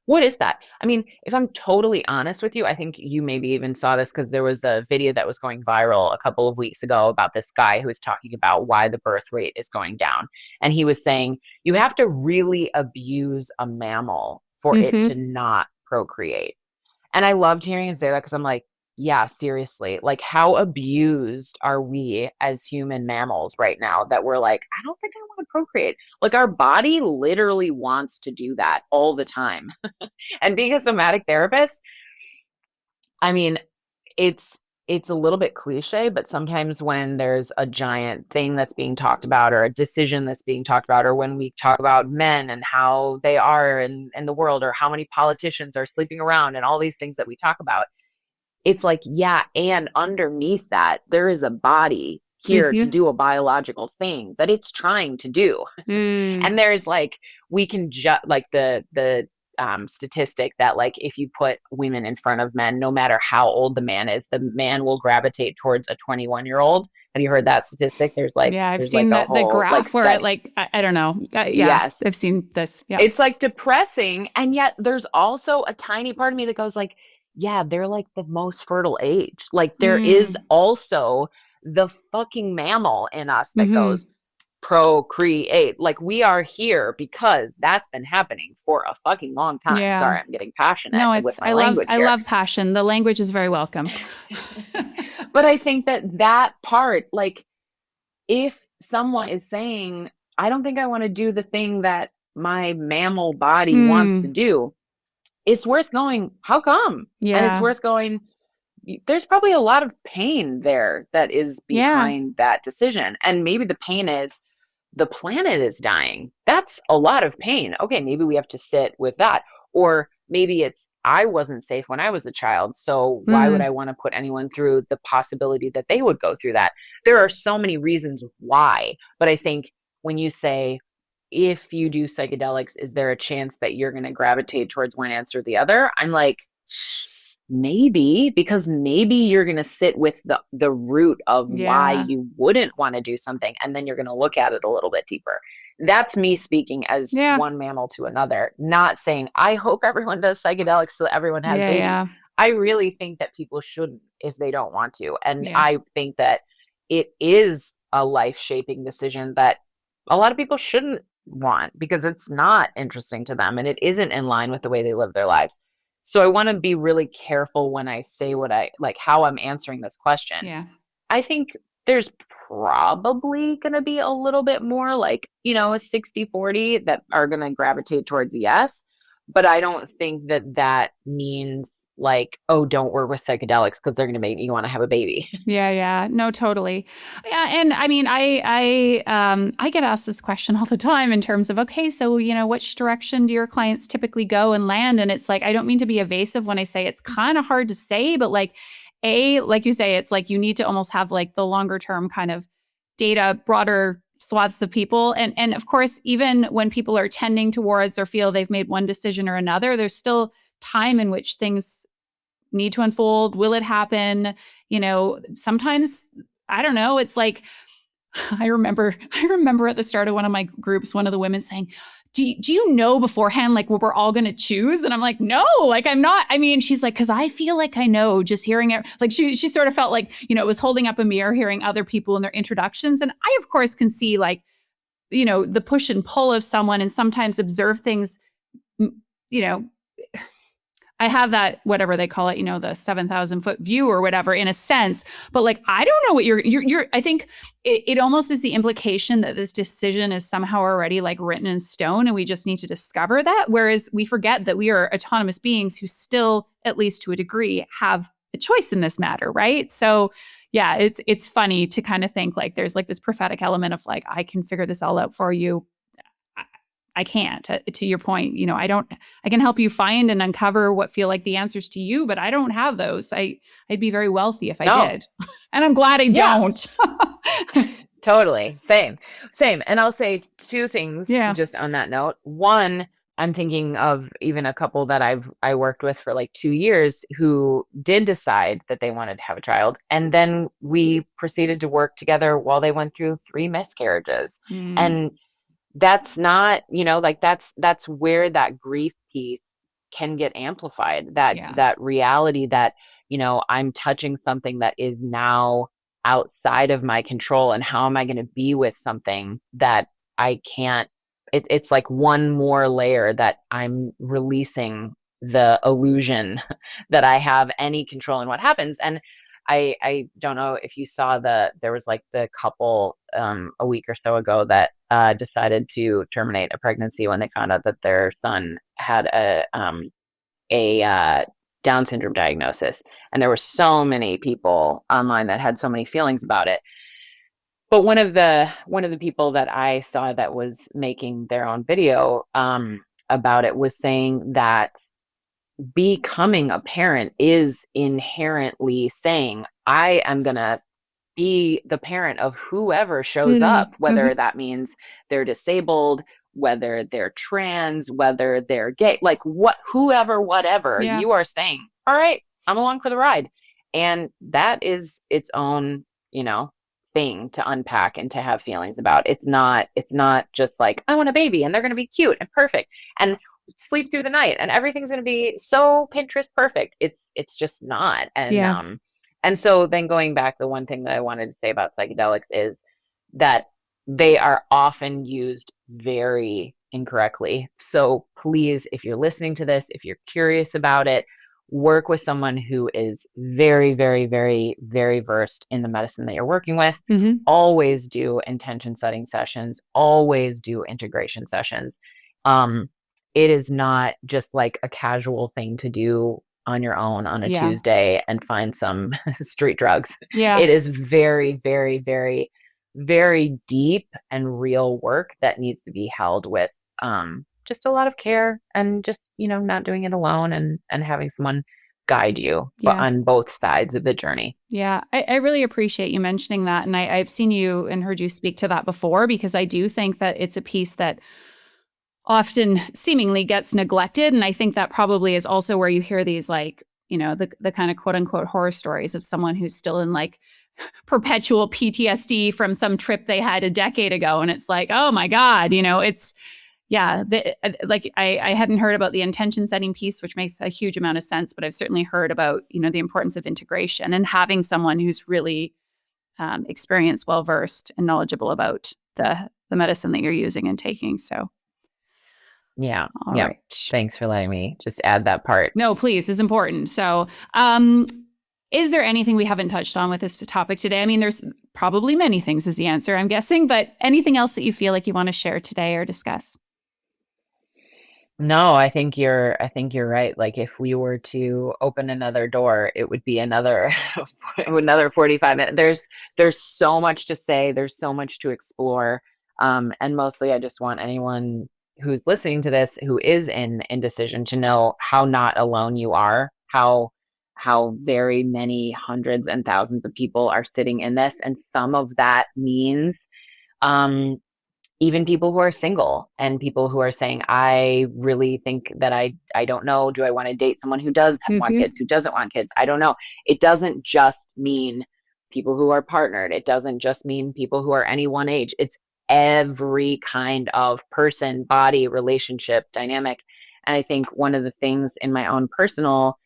what is that? I mean, if I'm totally honest with you, I think you maybe even saw this because there was a video that was going viral a couple of weeks ago about this guy who was talking about why the birth rate is going down. And he was saying you have to really abuse a mammal for it to Mm-hmm. not procreate. And I loved hearing him say that because I'm like, yeah, seriously. Like, how abused are we as human mammals right now that we're like, I don't think I want to procreate. Like, our body literally wants to do that all the time. And being a somatic therapist, I mean, it's it's a little bit cliche, but sometimes when there's a giant thing that's being talked about or a decision that's being talked about, or when we talk about men and how they are in the world, or how many politicians are sleeping around and all these things that we talk about, it's like, yeah, and underneath that, there is a body here to Mm-hmm. do a biological thing that it's trying to do. Mm. And there's like, we can just like the statistic that like if you put women in front of men, no matter how old the man is, the man will gravitate towards a 21-year-old. Have you heard that statistic? Yeah, I've There's like seen a the whole like graph where it study. like, I don't know. Yeah, Yes. I've seen this. Yeah. It's like depressing. And yet there's also a tiny part of me that goes like, yeah, they're like the most fertile age. Like there is Mm. also the fucking mammal in us that Mm-hmm. goes procreate. Like we are here because that's been happening for a fucking long time. Yeah. Sorry, I'm getting passionate No, with it's my language I here. love passion. The language is very welcome. But I think that part, like if someone is saying, I don't think I want to do the thing that my mammal body wants to Mm. do, it's worth going, how come? And it's Yeah. worth going, there's probably a lot of pain there that is Yeah. behind that decision. And maybe the pain is the planet is dying. That's a lot of pain. Okay, maybe we have to sit with that. Or maybe it's, I wasn't safe when I was a child. So why would Mm. I want to put anyone through the possibility that they would go through that? There are so many reasons why. But I think when you say, if you do psychedelics, is there a chance that you're going to gravitate towards one answer or the other? I'm like, maybe, because maybe you're going to sit with the root of why Yeah. you wouldn't want to do something, and then you're going to look at it a little bit deeper. That's me speaking as Yeah. one mammal to another, not saying I hope everyone does psychedelics so everyone has Yeah. babies. Yeah. I really think that people shouldn't if they don't want to, and Yeah. I think that it is a life shaping decision that a lot of people shouldn't want because it's not interesting to them and it isn't in line with the way they live their lives. So I want to be really careful when I say what I like, how I'm answering this question. Yeah. I think there's probably going to be a little bit more like, a 60-40 that are going to gravitate towards yes. But I don't think that that means like, oh, don't work with psychedelics because they're going to make you want to have a baby. Yeah, yeah. No, totally. Yeah, and I mean, I get asked this question all the time in terms of, okay, so, which direction do your clients typically go and land? And it's like, I don't mean to be evasive when I say it's kind of hard to say, but like, like you say, it's like you need to almost have like the longer term kind of data, broader swaths of people. And of course, even when people are tending towards or feel they've made one decision or another, there's still time in which things need to unfold. Will it happen? Sometimes, I don't know. It's like, I remember at the start of one of my groups, one of the women saying, do you know beforehand, like, what we're all going to choose? And I'm like, no, like, I'm not. I mean, she's like, because I feel like I know just hearing it. Like she sort of felt like, it was holding up a mirror, hearing other people in their introductions. And I, of course, can see like, the push and pull of someone and sometimes observe things, you know, I have that, whatever they call it, the 7,000 foot view or whatever, in a sense. But like, I don't know what you're I think it almost is the implication that this decision is somehow already like written in stone and we just need to discover that. Whereas we forget that we are autonomous beings who still, at least to a degree, have a choice in this matter. Right. So yeah, it's funny to kind of think like there's like this prophetic element of like, I can figure this all out for you. I can't. To your point, I can help you find and uncover what feel like the answers to you, but I don't have those. I'd be very wealthy if I No. did. And I'm glad I don't. Totally. Same. And I'll say two things just on that note. One, I'm thinking of even a couple that I worked with for like 2 years who did decide that they wanted to have a child. And then we proceeded to work together while they went through 3 miscarriages. And that's not, like that's where that grief piece can get amplified. That reality that, I'm touching something that is now outside of my control. And how am I going to be with something that I can't, it's like one more layer that I'm releasing the illusion that I have any control in what happens. And I don't know if you saw there was like the couple a week or so ago that decided to terminate a pregnancy when they found out that their son had a Down syndrome diagnosis. And there were so many people online that had so many feelings about it. But one of the people that I saw that was making their own video about it was saying that becoming a parent is inherently saying, I am going to be the parent of whoever shows up, whether that means they're disabled, whether they're trans, whether they're gay, like whoever, whatever. You are saying, all right, I'm along for the ride. And that is its own, thing to unpack and to have feelings about. It's not just like, I want a baby and they're going to be cute and perfect and sleep through the night and everything's going to be so Pinterest perfect. It's just not. And so then going back, the one thing that I wanted to say about psychedelics is that they are often used very incorrectly. So please, if you're listening to this, if you're curious about it, work with someone who is very, very, very, very versed in the medicine that you're working with. Always do intention setting sessions, always do integration sessions. It is not just like a casual thing to do on your own on a Tuesday and find some street drugs. It is very, very, very, very deep and real work that needs to be held with just a lot of care and just, not doing it alone and having someone guide you on both sides of the journey. Yeah, I really appreciate you mentioning that. And I've seen you and heard you speak to that before, because I do think that it's a piece that often seemingly gets neglected. And I think that probably is also where you hear these like, the kind of quote unquote horror stories of someone who's still in like perpetual PTSD from some trip they had a decade ago. And it's like, oh my God, it's, like I hadn't heard about the intention setting piece, which makes a huge amount of sense, but I've certainly heard about, the importance of integration and having someone who's really experienced, well-versed and knowledgeable about the medicine that you're using and taking. So yeah. Right. Thanks for letting me just add that part. No, please, it's important. So, is there anything we haven't touched on with this topic today? I mean, there's probably many things is the answer, I'm guessing, but anything else that you feel like you want to share today or discuss? No, I think you're right. Like if we were to open another door, it would be another another 45 minutes. There's so much to say, there's so much to explore. And mostly I just want anyone who's listening to this who is in indecision to know how not alone you are, how very many hundreds and thousands of people are sitting in this. And some of that means um even people who are single and people who are saying, I really think that I don't know. Do I want to date someone who does want Hmm. kids, who doesn't want kids? I don't know. It doesn't just mean people who are partnered. It doesn't just mean people who are any one age. It's every kind of person, body, relationship, dynamic. And I think one of the things in my own personal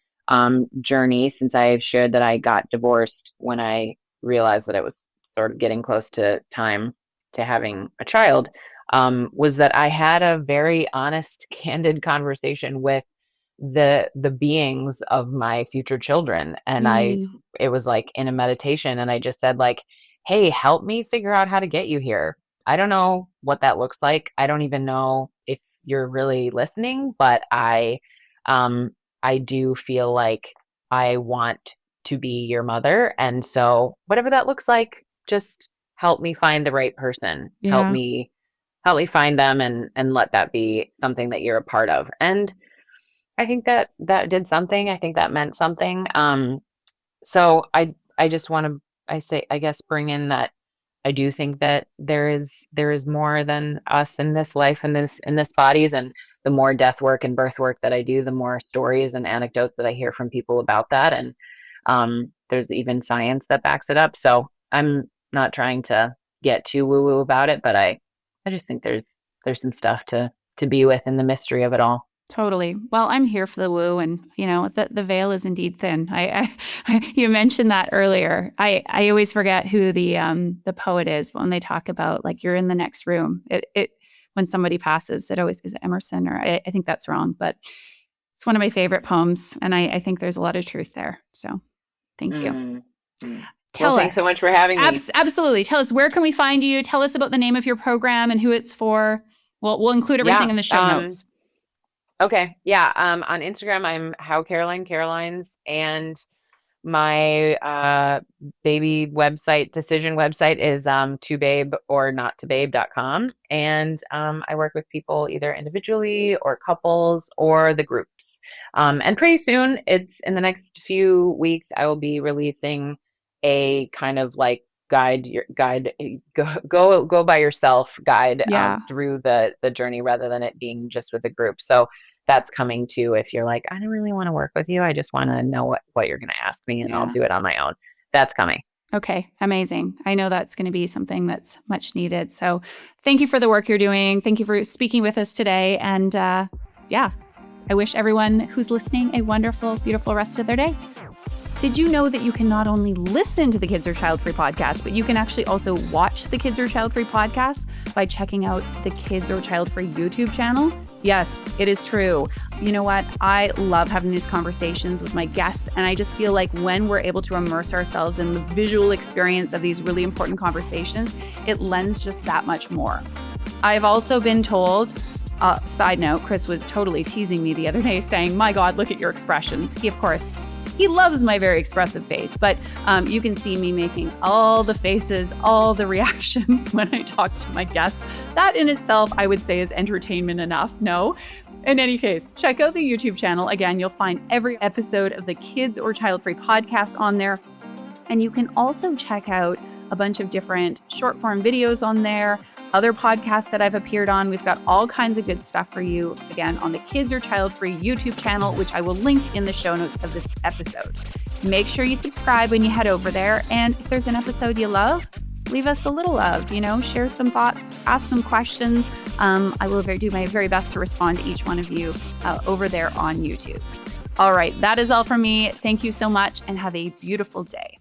journey, since I've shared that I got divorced when I realized that it was sort of getting close to time to having a child, was that I had a very honest, candid conversation with the beings of my future children. And Mm, it was like in a meditation, and I just said like, hey, help me figure out how to get you here. I don't know what that looks like. I don't even know if you're really listening, but um I do feel like I want to be your mother. And so whatever that looks like, just help me find the right person. yeah. Help me find them, and let that be something that you're a part of. And I think that that did something. I think that meant something. So I just want to, I guess, bring in that I do think that there is more than us in this life and in this bodies. And the more death work and birth work that I do, the more stories and anecdotes that I hear from people about that. And there's even science that backs it up. So I'm not trying to get too woo woo about it, but I just think there's some stuff to be with in the mystery of it all. Totally. Well, I'm here for the woo, and the veil is indeed thin. You mentioned that earlier. I always forget who the poet is when they talk about like you're in the next room. It when somebody passes, it always is Emerson, or I think that's wrong, but it's one of my favorite poems, and I think there's a lot of truth there. So thank you. Mm, mm. Well, Tell thanks us. so much for having me. Absolutely. Tell us, where can we find you? Tell us about the name of your program and who it's for. We'll include everything Yeah. in the show notes. Okay. Yeah. On Instagram, I'm How Caroline Carolines, and my baby website, decision website is to babe or not to babe.com. And I work with people either individually or couples or the groups. And pretty soon, it's in the next few weeks, I will be releasing a kind of like guide go by yourself guide Yeah. through the journey rather than it being just with a group. So that's coming too. If you're like, I don't really want to work with you, I just want to know what you're going to ask me, and I'll Yeah. do it on my own. That's coming. Okay, amazing. I know that's going to be something that's much needed. So, thank you for the work you're doing. Thank you for speaking with us today. And yeah, I wish everyone who's listening a wonderful, beautiful rest of their day. Did you know that you can not only listen to the Kids Are Child Free podcast, but you can actually also watch the Kids Are Child Free podcast by checking out the Kids Are Child Free YouTube channel? Yes, it is true. You know what? I love having these conversations with my guests, and I just feel like when we're able to immerse ourselves in the visual experience of these really important conversations, it lends just that much more. I've also been told, side note, Chris was totally teasing me the other day saying, my God, look at your expressions. He loves my very expressive face, but you can see me making all the faces, all the reactions when I talk to my guests. That in itself, I would say, is entertainment enough. No? In any case, check out the YouTube channel. Again, you'll find every episode of the Kids or Child Free podcast on there. And you can also check out a bunch of different short form videos on there, other podcasts that I've appeared on. We've got all kinds of good stuff for you, again, on the Kids or Child Free YouTube channel, which I will link in the show notes of this episode. Make sure you subscribe when you head over there. And if there's an episode you love, leave us a little love, share some thoughts, ask some questions. I will do my very best to respond to each one of you over there on YouTube. All right, that is all from me. Thank you so much and have a beautiful day.